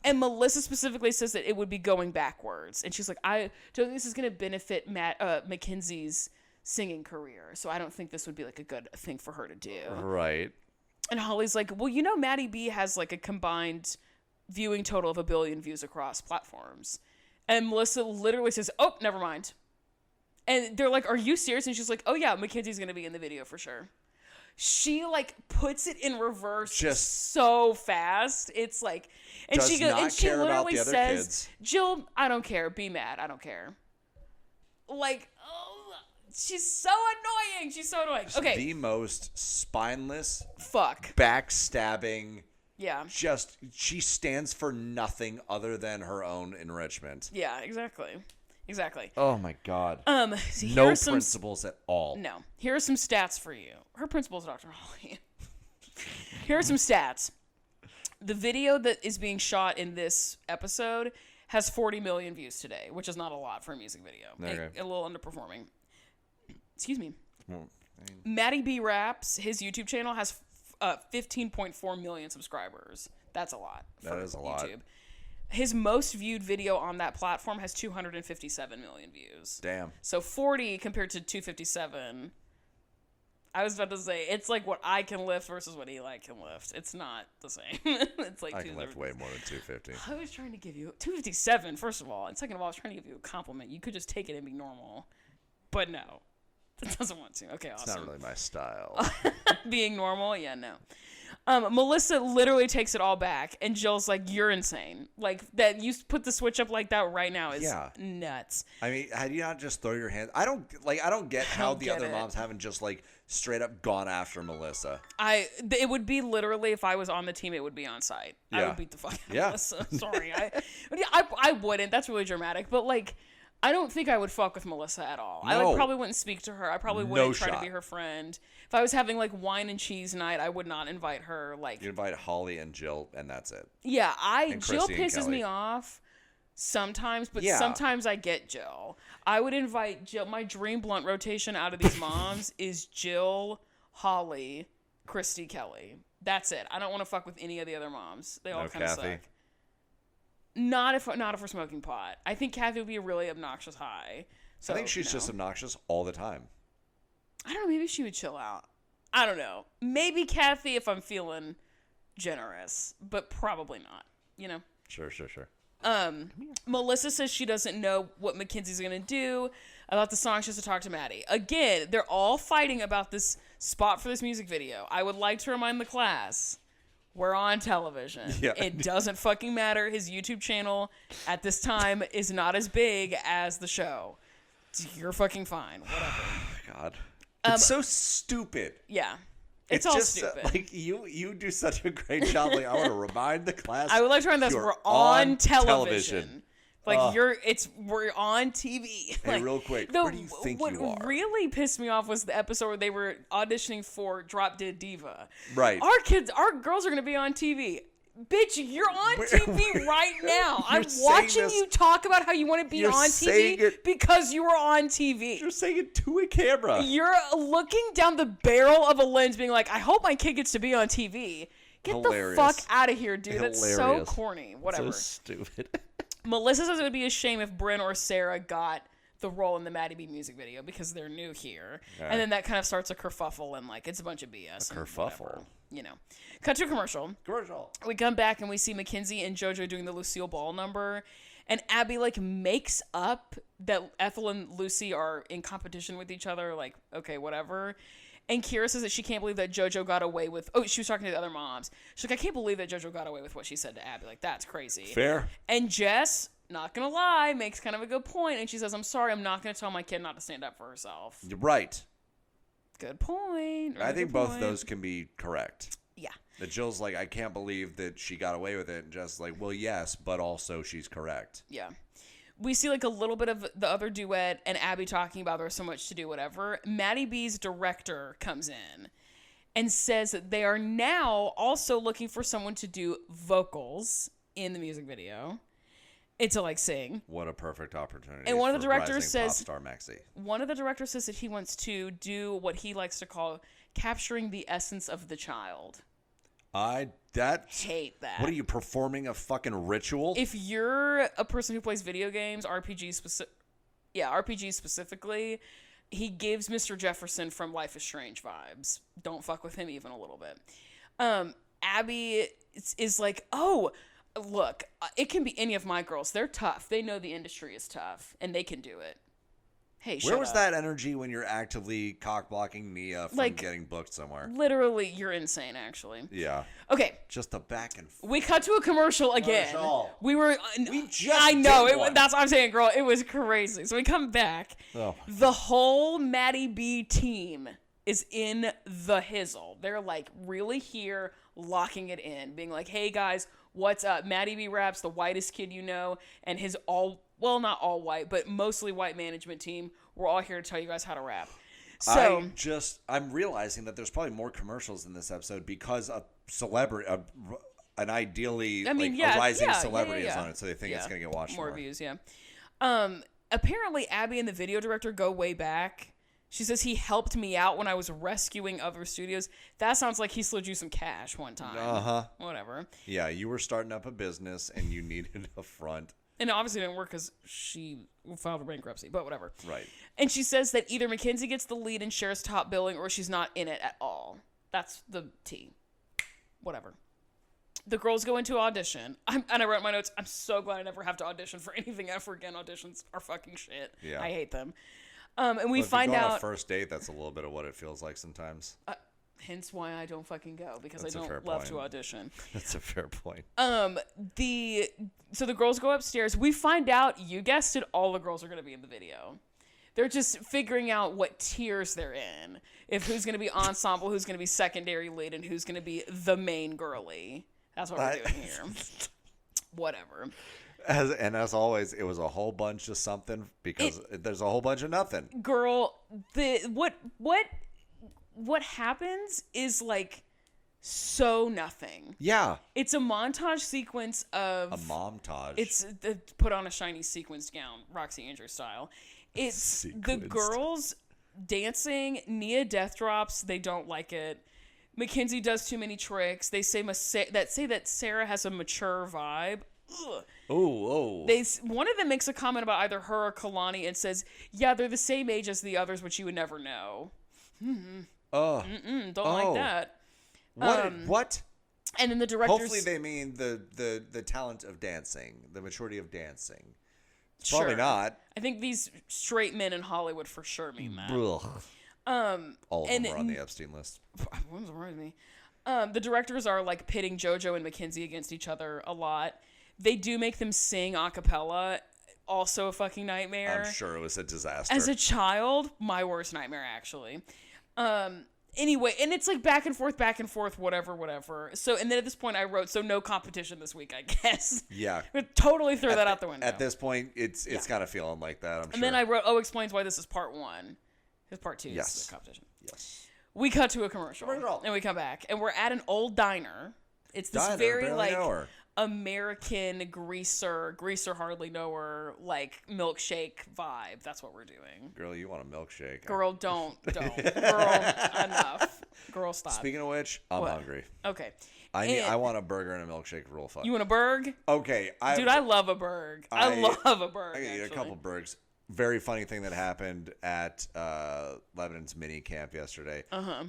And Melissa specifically says that it would be going backwards. And she's like, I don't think this is going to benefit Mackenzie's singing career. So I don't think this would be like a good thing for her to do. Right. And Holly's like, well, Maddie B has like a combined viewing total of 1 billion views across platforms. And Melissa literally says, oh, never mind. And they're like, are you serious? And she's like, oh yeah, Mackenzie's going to be in the video for sure. She like puts it in reverse Just so fast. It's like, and does she goes, not and she care about literally the other says, kids. Jill, I don't care. Be mad. I don't care. Like, oh, she's so annoying. She's so annoying. Okay. The most spineless, Fuck. backstabbing. Yeah. She stands for nothing other than her own enrichment. Yeah, exactly. exactly. Oh my God. So here No are some principles at all. No. Here are some stats for you. Her principal is Dr. Holly. Here are some stats. The video that is being shot in this episode has 40 million views today, which is not a lot for a music video. Okay. A little underperforming. Excuse me. Well, Matty B Raps, his YouTube channel has 15.4 million subscribers. That's a lot. That is a lot. YouTube. His most viewed video on that platform has 257 million views. damn. So 40 compared to 257. I was about to say, it's like what I can lift versus what Eli can lift. It's not the same. It's like I can lift way more than 250. I was trying to give you 257, first of all. And second of all, I was trying to give you a compliment. You could just take it and be normal. But no. It doesn't want to. Okay, awesome. It's not really my style. Being normal? Yeah, no. Melissa literally takes it all back, and Jill's like, "You're insane. Like that. You put the switch up like that right now is nuts." I mean, had you not just throw your hands? I don't get how the other moms haven't just like straight up gone after Melissa. It would be literally, if I was on the team, it would be on site. I Yeah. would beat the fuck out of Yeah. Melissa. Sorry, I wouldn't. That's really dramatic, but like, I don't think I would fuck with Melissa at all. I No. probably wouldn't speak to her. I probably wouldn't try to be her friend. If I was having like wine and cheese night, I would not invite her. Like, You invite Holly and Jill, and that's it. yeah, And Jill Christy and pisses Kelly. me off sometimes, but Yeah. sometimes I get Jill. I would invite Jill. My dream blunt rotation out of these moms is Jill, Holly, Christy, Kelly. That's it. I don't want to fuck with any of the other moms. They all No kind of Kathy? suck. Not if we're smoking pot. I think Kathy would be a really obnoxious high. So I think she's just obnoxious all the time. I don't know. Maybe she would chill out. I don't know. Maybe Kathy if I'm feeling generous, but probably not. You know. Sure. Melissa says she doesn't know what Mackenzie's gonna do about the song. She has to talk to Maddie. Again, they're all fighting about this spot for this music video. I would like to remind the class, we're on television. Yeah. It doesn't fucking matter. His YouTube channel at this time is not as big as the show. You're fucking fine. Whatever. God. It's so stupid. Yeah. It's all just, stupid. Like you do such a great job. Like I want to remind the class. I would like to remind us you're we're on television. Like we're on TV. Hey, Like, real quick, where do you think what you are? really pissed me off was the episode where they were auditioning for Drop Dead Diva. Right. Our girls are gonna be on TV. Bitch, you're on TV right now. I'm saying watching this- you talk about how you want to be You're on saying TV it- because you are on TV. You're saying it to a camera. You're looking down the barrel of a lens being like, I hope my kid gets to be on TV. Get Hilarious. the fuck out of here, dude. That's so Hilarious. corny. Whatever. So stupid. Melissa says it would be a shame if Bryn or Sarah got the role in the Maddie B music video because they're new here. Okay. And then that kind of starts a kerfuffle and like it's a bunch of BS. A and kerfuffle. whatever, you know. Cut to a commercial. We come back and we see Mackenzie and JoJo doing the Lucille Ball number. And Abby like makes up that Ethel and Lucy are in competition with each other. Like, okay, whatever. And Kira says that she can't believe that JoJo got away with... Oh, she was talking to the other moms. She's like, I can't believe that JoJo got away with what she said to Abby. Like, that's crazy. Fair. And Jess, not gonna lie, makes kind of a good point. And she says, I'm sorry, I'm not gonna tell my kid not to stand up for herself. You're right. Good point. I think Good both point. of those can be correct. Yeah. That Jill's like, I can't believe that she got away with it. And Jess like, well, yes, but also she's correct. Yeah. We see like a little bit of the other duet and Abby talking about there's so much to do, whatever. Maddie B's director comes in and says that they are now also looking for someone to do vocals in the music video. And to like sing. What a perfect opportunity. And one of the for directors rising says- pop star Maxie. One of the directors says that he wants to do what he likes to call capturing the essence of the child. Hate that. What are you performing a fucking ritual? If you're a person who plays video games, RPGs specifically, he gives Mr. Jefferson from Life is Strange vibes. Don't fuck with him even a little bit. Abby is like, oh, look, it can be any of my girls. They're tough. They know the industry is tough, and they can do it. Hey, shut Where was up. that energy when you're actively cock-blocking Nia from Like- getting booked somewhere? Literally, you're insane, actually. Yeah. Okay, Just the back and forth. we cut to a commercial again. Commercial. We were. We just I know. did one. That's what I'm saying, girl. It was crazy. So we come back. Oh. The whole Maddie B team is in the hizzle. They're like really here, locking it in, being like, hey guys, what's up? Matty B Raps, the whitest kid you know, and his not all white, but mostly white management team. We're all here to tell you guys how to rap. So I'm realizing that there's probably more commercials in this episode because a celebrity, an ideally a rising celebrity is on it, so they think it's going to get watched more. Views, yeah. Apparently, Abby and the video director go way back. She says he helped me out when I was rescuing other studios. That sounds like he slid you some cash one time. Whatever. Yeah, you were starting up a business and you needed a front. And it obviously didn't work because she filed for bankruptcy, but whatever. Right. And she says that either Mackenzie gets the lead and shares top billing, or she's not in it at all. That's the tea. Whatever. The girls go into audition. And I wrote in my notes, I'm so glad I never have to audition for anything ever again. Auditions are fucking shit. Yeah. I hate them. And we if find you go out... on a first date, that's a little bit of what it feels like sometimes. Hence why I don't fucking go, because That's I a fair don't love point. to audition. That's a fair point. So the girls go upstairs. We find out, you guessed it, all the girls are going to be in the video. They're just figuring out what tiers they're in. If who's going to be ensemble, who's going to be secondary lead, and who's going to be the main girly. That's what we're doing here. Whatever. As always, it was a whole bunch of something because there's a whole bunch of nothing. Girl, what happens is like so nothing. Yeah. It's a montage sequence of... A montage. It's put on a shiny sequenced gown, Roxy Andrews style. It's the girls dancing. Nia death drops. They don't like it. Mackenzie does too many tricks. They say that Sarah has a mature vibe. Ugh. Oh. One of them makes a comment about either her or Kalani and says, yeah, they're the same age as the others, but you would never know. Don't like that. What? And then the directors... Hopefully they mean the talent of dancing, the maturity of dancing. Probably not. I think these straight men in Hollywood for sure mean that. All of them are on the Epstein list. Wouldn't surprise me. The directors are like pitting JoJo and Mackenzie against each other a lot. They do make them sing a cappella. Also a fucking nightmare. I'm sure it was a disaster. As a child, my worst nightmare, actually. Anyway, and it's like back and forth, whatever. So, and then at this point I wrote, so no competition this week, I guess. Yeah. Totally throw that out the window. At this point, it's kind of feeling like that, I'm sure. And then I wrote, explains why this is part 1. Because part 2 is the competition. Yes. We cut to a commercial. And we come back. And we're at an old diner. It's this very, like, American greaser hardly knower, like, milkshake vibe. That's what we're doing. Girl, you want a milkshake. Girl, don't. Girl, enough. Girl, stop. Speaking of which, I'm hungry. Okay. I want a burger and a milkshake real fuck. You want a burg? Okay. Dude, I love a burg. I love a burg, I can eat a actually. couple burgers. Very funny thing that happened at Lebanon's mini camp yesterday.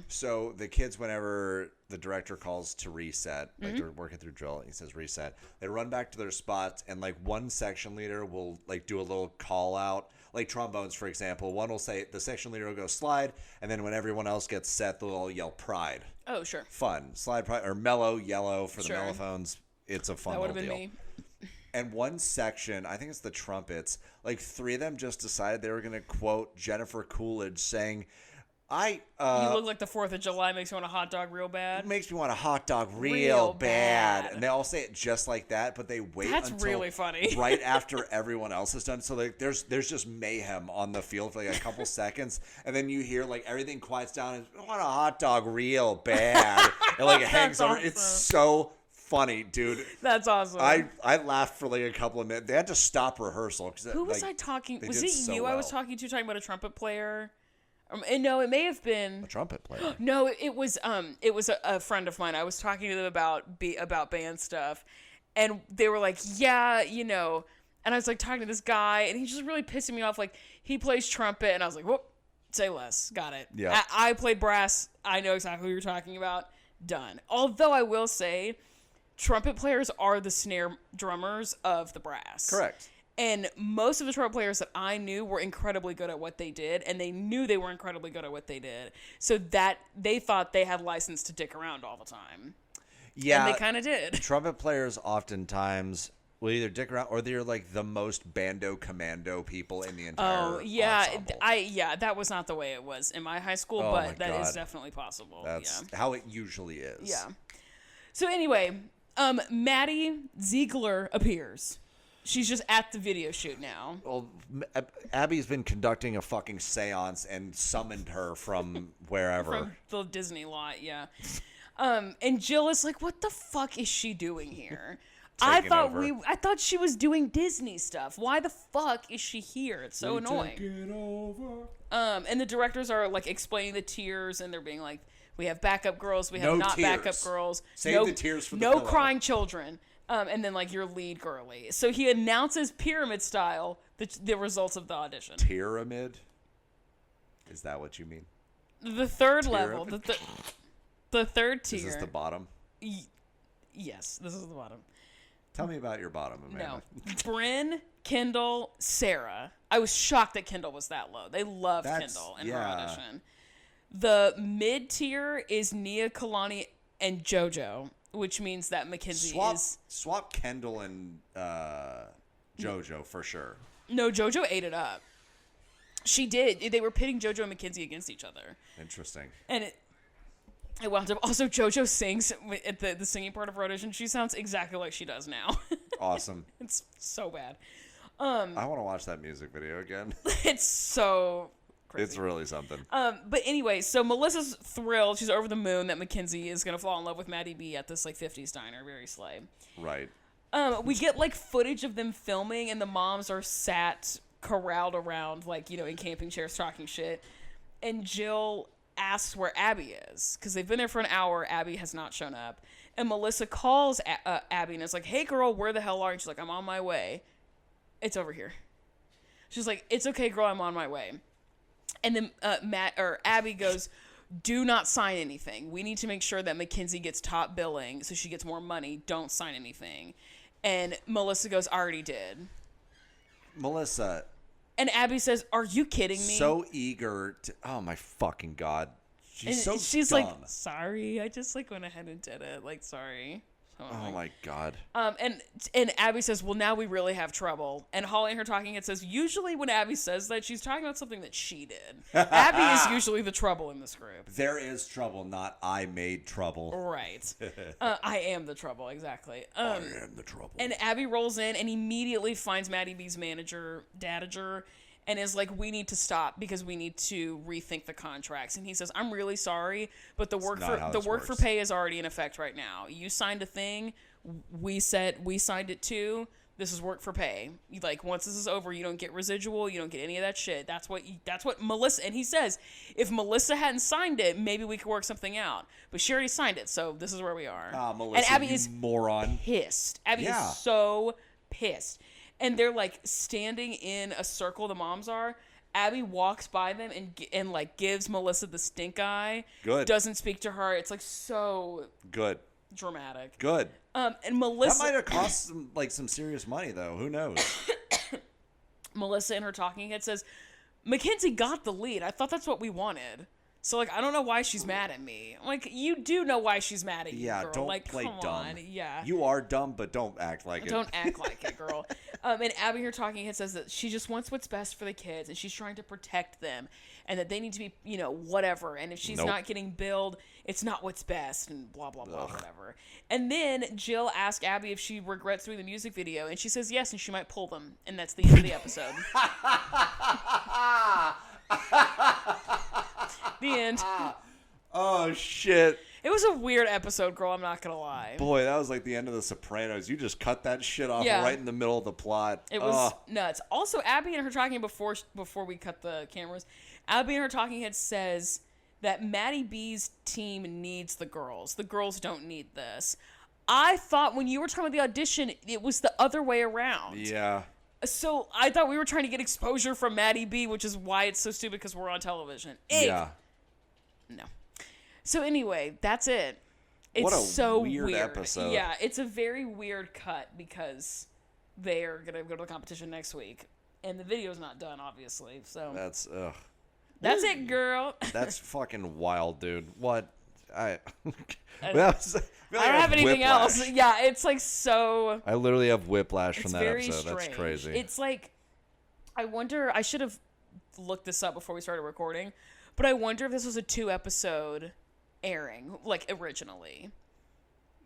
So the kids, whenever the director calls to reset, like they're working through drill, and he says reset, they run back to their spots, and like one section leader will like do a little call out, like trombones, for example. One will say, the section leader will go slide, and then when everyone else gets set, they'll all yell pride. Oh, sure. Fun. Slide pride, or mellow, yellow for the mellophones. It's a fun little deal. That would have been me. And one section, I think it's the trumpets, like 3 of them just decided they were going to quote Jennifer Coolidge saying, you look like the 4th of July makes you want a hot dog real bad. It makes me want a hot dog real bad. And they all say it just like that, but they wait until really funny. right after everyone else is done. So like there's just mayhem on the field for like a couple seconds. And then you hear like everything quiets down and I want a hot dog real bad. And like it hangs over. It's so funny, dude. That's awesome. I laughed for like a couple of minutes. They had to stop rehearsal. Who was I talking? Was it so you well. I was talking to, talking about a trumpet player? No, it may have been a trumpet player. No, it was a friend of mine. I was talking to them about band stuff, and they were like, yeah, you know. And I was like talking to this guy, and he's just really pissing me off. Like he plays trumpet, and I was like, whoop, say less. Got it. Yeah. I played brass. I know exactly who you're talking about. Done. Although I will say, trumpet players are the snare drummers of the brass. Correct. And most of the trumpet players that I knew were incredibly good at what they did, and they knew they were incredibly good at what they did. So that they thought they had license to dick around all the time. Yeah. And they kind of did. Trumpet players oftentimes will either dick around or they're like the most bando commando people in the entire ensemble. That was not the way it was in my high school, but that is definitely possible. That's how it usually is. Yeah. So anyway, Maddie Ziegler appears. She's just at the video shoot now. Well, Abby's been conducting a fucking seance and summoned her from wherever. From the Disney lot, yeah. And Jill is like, what the fuck is she doing here? I Taking thought over. I thought she was doing Disney stuff. Why the fuck is she here? It's so annoying. Take it over. And the directors are like explaining the tiers, and they're being like, we have backup girls, we have No not backup tears. girls. Save the tears for the no pillow. crying children. And then like your lead girly. So he announces pyramid style the results of the audition. Pyramid? Is that what you mean? The third level, the third tier. Is this the bottom? Yes, this is the bottom. Tell me about your bottom, Amanda. No. Bryn, Kendall, Sarah. I was shocked that Kendall was that low. They loved Kendall in her audition. The mid tier is Nia, Kalani, and JoJo, which means that Mackenzie is... Swap Kendall and JoJo for sure. No, JoJo ate it up. She did. They were pitting JoJo and Mackenzie against each other. Interesting. And it wound up... Also, JoJo sings at the singing part of her audition. She sounds exactly like she does now. Awesome. It's so bad. I want to watch that music video again. It's so... crazy. It's really something. But anyway, so Melissa's thrilled. She's over the moon that Mackenzie is going to fall in love with Maddie B at this, like, 50s diner. Very slay. Right. We get, like, footage of them filming, and the moms are sat, corralled around, like, you know, in camping chairs talking shit. And Jill asks where Abby is, because they've been there for an hour. Abby has not shown up. And Melissa calls Abby and is like, hey, girl, where the hell are you? She's like, I'm on my way. It's over here. She's like, it's okay, girl, I'm on my way. And then Abby goes, do not sign anything. We need to make sure that Mackenzie gets top billing so she gets more money. Don't sign anything. And Melissa goes, I already did. Melissa. And Abby says, are you kidding me? So eager to... Oh, my fucking God. She's dumb. like, sorry. I just like went ahead and did it. Like, sorry. So Oh, my God. And Abby says, well, now we really have trouble. And Holly in her talking head says, usually when Abby says that, she's talking about something that she did. Abby is usually the trouble in this group. There is trouble, not I made trouble. Right. I am the trouble, exactly. I am the trouble. And Abby rolls in and immediately finds Maddie B's manager, Dadager, and is like, we need to stop because we need to rethink the contracts. And he says, I'm really sorry, but the work for pay is already in effect right now. You signed a thing. We signed it too. This is work for pay. Like, once this is over, you don't get residual. You don't get any of that shit. That's what Melissa, and he says, if Melissa hadn't signed it, maybe we could work something out. But she already signed it, so this is where we are. Melissa, and Abby you is moron. pissed. Abby is so pissed. And they're, like, standing in a circle, the moms are. Abby walks by them and like, gives Melissa the stink eye. Good. Doesn't speak to her. It's, like, so... Good. Dramatic. Good. And Melissa... That might have cost some serious money, though. Who knows? Melissa in her talking head says, Mackenzie got the lead. I thought that's what we wanted. So, like, I don't know why she's mad at me. Like, you do know why she's mad at you, girl. Don't like, play come dumb. on. Yeah. You are dumb, but don't act like it. Don't act like it, girl. And Abby, her talking head, says that she just wants what's best for the kids, and she's trying to protect them, and that they need to be, you know, whatever. And if she's not getting billed, it's not what's best, and blah, blah, blah, whatever. And then Jill asks Abby if she regrets doing the music video, and she says yes, and she might pull them. And that's the end of the episode. The end. Oh, shit. It was a weird episode, girl. I'm not going to lie. Boy, that was like the end of The Sopranos. You just cut that shit off right in the middle of the plot. It was nuts. Also, Abby and her talking before we cut the cameras, Abby and her talking head says that Maddie B's team needs the girls. The girls don't need this. I thought when you were talking about the audition, it was the other way around. Yeah. So I thought we were trying to get exposure from Maddie B, which is why it's so stupid because we're on television. Yeah. No. So anyway, that's it. It's what a so weird episode. Yeah, it's a very weird cut because they are going to go to the competition next week. And the video's not done, obviously. So That's it, girl. That's fucking wild, dude. What? I don't have anything else. Yeah, it's like so... I literally have whiplash from that very episode. strange. That's crazy. It's like... I wonder... I should have looked this up before we started recording. But I wonder if this was a 2-episode airing, like, originally.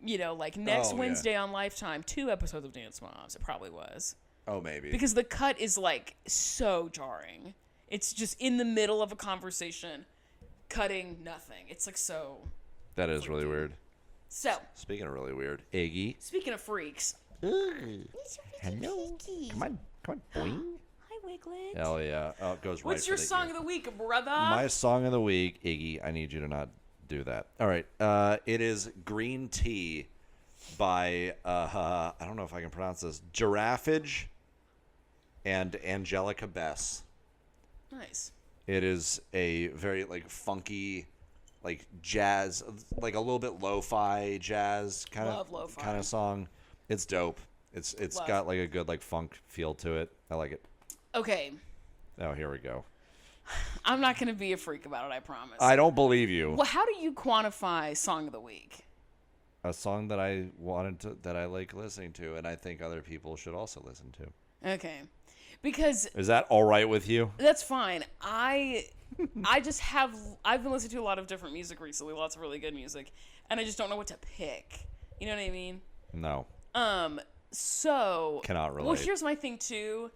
like next Oh, yeah. Wednesday on Lifetime, 2 episodes of Dance Moms. It probably was. Oh, maybe. Because the cut is like so jarring. It's just in the middle of a conversation, cutting nothing. It's like so. That is really weird. So, Speaking of really weird, Iggy. speaking of freaks. Hello. Come on, boing. Hi, Wiglet. Hell yeah. Oh, it goes right. What's your song of the week, brother? My song of the week, Iggy. I need you to not do that. All right. It is Green Tea by I don't know if I can pronounce this. Giraffage and Angelica Bess. Nice. It is a very like funky, like jazz, like a little bit lo-fi jazz Love lo-fi. kind of song. It's dope. It's Love. got like a good like funk feel to it. I like it. Okay. Oh, here we go. I'm not going to be a freak about it, I promise. I don't believe you. Well, how do you quantify song of the week? A song that I that I like listening to, and I think other people should also listen to. Okay. Because Is that all right with you? that's fine. I've been listening to a lot of different music recently, lots of really good music, and I just don't know what to pick. You know what I mean? No. So Cannot relate. Well, here's my thing too.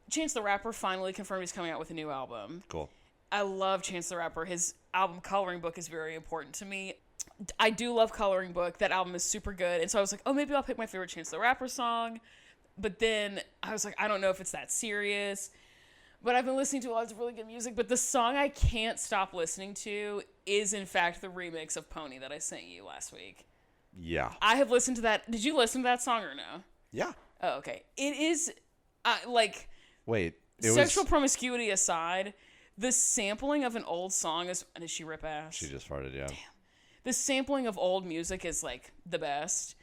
Chance the Rapper finally confirmed he's coming out with a new album. Cool. I love Chance the Rapper. His album Coloring Book is very important to me. I do love Coloring Book. That album is super good. And so I was like, oh, maybe I'll pick my favorite Chance the Rapper song. But then I was like, I don't know if it's that serious. But I've been listening to lots of really good music. But the song I can't stop listening to is, in fact, the remix of Pony that I sent you last week. Yeah. I have listened to that. Did you listen to that song or no? Yeah. Oh, okay. It is, Wait. sexual promiscuity aside, the sampling of an old song is... Did she rip ass? She just farted, yeah. The sampling of old music is, like, the best.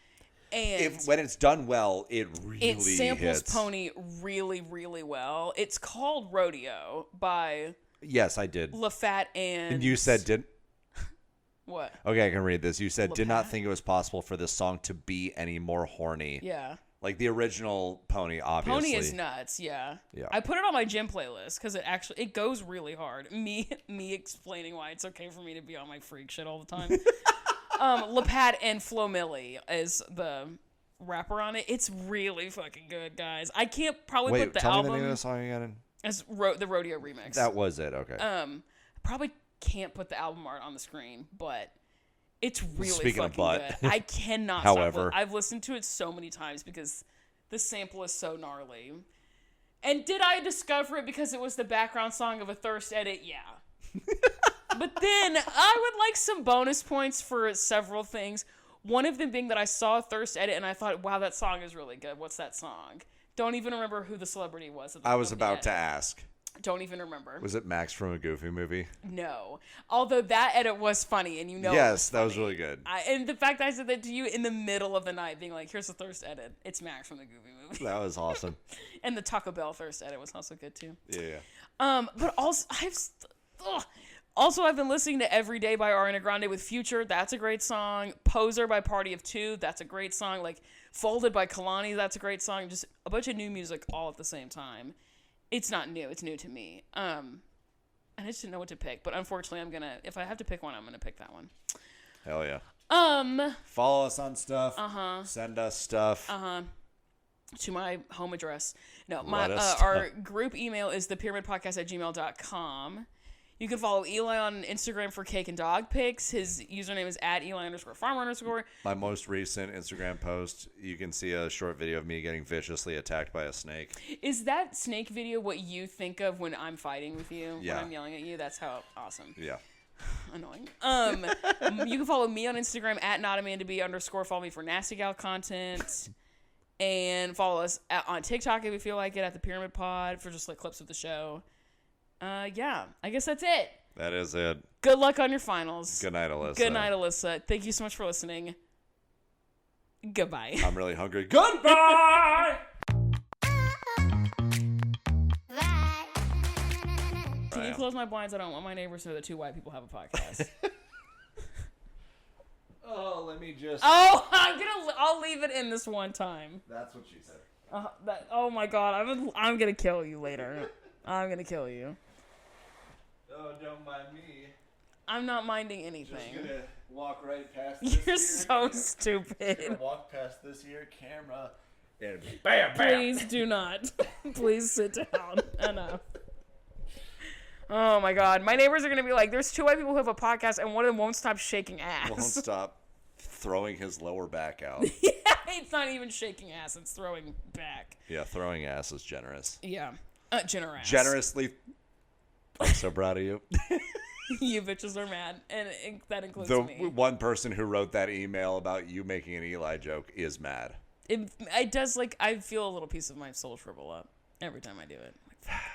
And When it's done well, it really it samples hits. Pony really, really well. It's called Rodeo by Yes, I did. LaFat and... And you said did. What? Okay, I can read this. You said did not LaFat? think it was possible for this song to be any more horny. Yeah. Like the original Pony, obviously. Pony is nuts, yeah. Yeah. I put it on my gym playlist because it goes really hard. Me explaining why it's okay for me to be on my freak shit all the time. LaPat and Flo Milli is the rapper on it. It's really fucking good, guys. I can't probably Wait, put the tell album me the name of the song again. as the Rodeo remix. That was it. Okay. Probably can't put the album art on the screen, but it's really Speaking of fucking butt. good. I cannot However. stop. I've listened to it so many times because the sample is so gnarly. And did I discover it because it was the background song of a Thirst edit? Yeah. But then I would like some bonus points for several things. One of them being that I saw a Thirst edit and I thought, wow, that song is really good. What's that song? Don't even remember who the celebrity was. I was about to ask. Don't even remember. Was it Max from a Goofy movie? No. Although that edit was funny, and you know. Yes, that was really good. And the fact that I said that to you in the middle of the night, being like, here's the Thirst edit. It's Max from the Goofy movie. That was awesome. And the Taco Bell Thirst edit was also good, too. Yeah. But also, I've been listening to Every Day by Ariana Grande with Future. That's a great song. Poser by Party of Two. That's a great song. Like, Folded by Kalani. That's a great song. Just a bunch of new music all at the same time. It's not new. It's new to me. And I just didn't know what to pick. But unfortunately, if I have to pick one, I'm going to pick that one. Hell yeah. Follow us on stuff. Send us stuff. To my home address. No, Let us our group email is thepyramidpodcast@gmail.com. You can follow Eli on Instagram for cake and dog pics. His username is @Eli_farmer_. My most recent Instagram post, you can see a short video of me getting viciously attacked by a snake. Is that snake video what you think of when I'm fighting with you? Yeah. When I'm yelling at you? That's how awesome. Yeah. Annoying. You can follow me on Instagram @NotAmandaB_. Follow me for Nasty Gal content. And follow us on TikTok if you feel like it at The Pyramid Pod for just like clips of the show. Yeah, I guess that's it. That is it. Good luck on your finals. Good night, Alyssa. Good night, Alyssa. Thank you so much for listening. Goodbye. I'm really hungry. Goodbye! Can you close my blinds? I don't want my neighbors to know that 2 white people have a podcast. Oh, let me just... Oh, I'll leave it in this one time. That's what she said. Oh my God, I'm gonna kill you later. I'm gonna kill you. Oh, don't mind me. I'm not minding anything. Walk right past You're so stupid. Walk past this here camera. And bam, Please do not. Please sit down. Enough. Oh my God. My neighbors are going to be like, there's two white people who have a podcast and one of them won't stop shaking ass. Won't stop throwing his lower back out. Yeah, it's not even shaking ass. It's throwing back. Yeah, throwing ass is generous. Yeah. Generous. Generously. I'm so proud of you. You bitches are mad. And that includes The me. one person who wrote that email about you making an Eli joke is mad. It does, like, I feel a little piece of my soul shrivel up every time I do it. Like, fuck.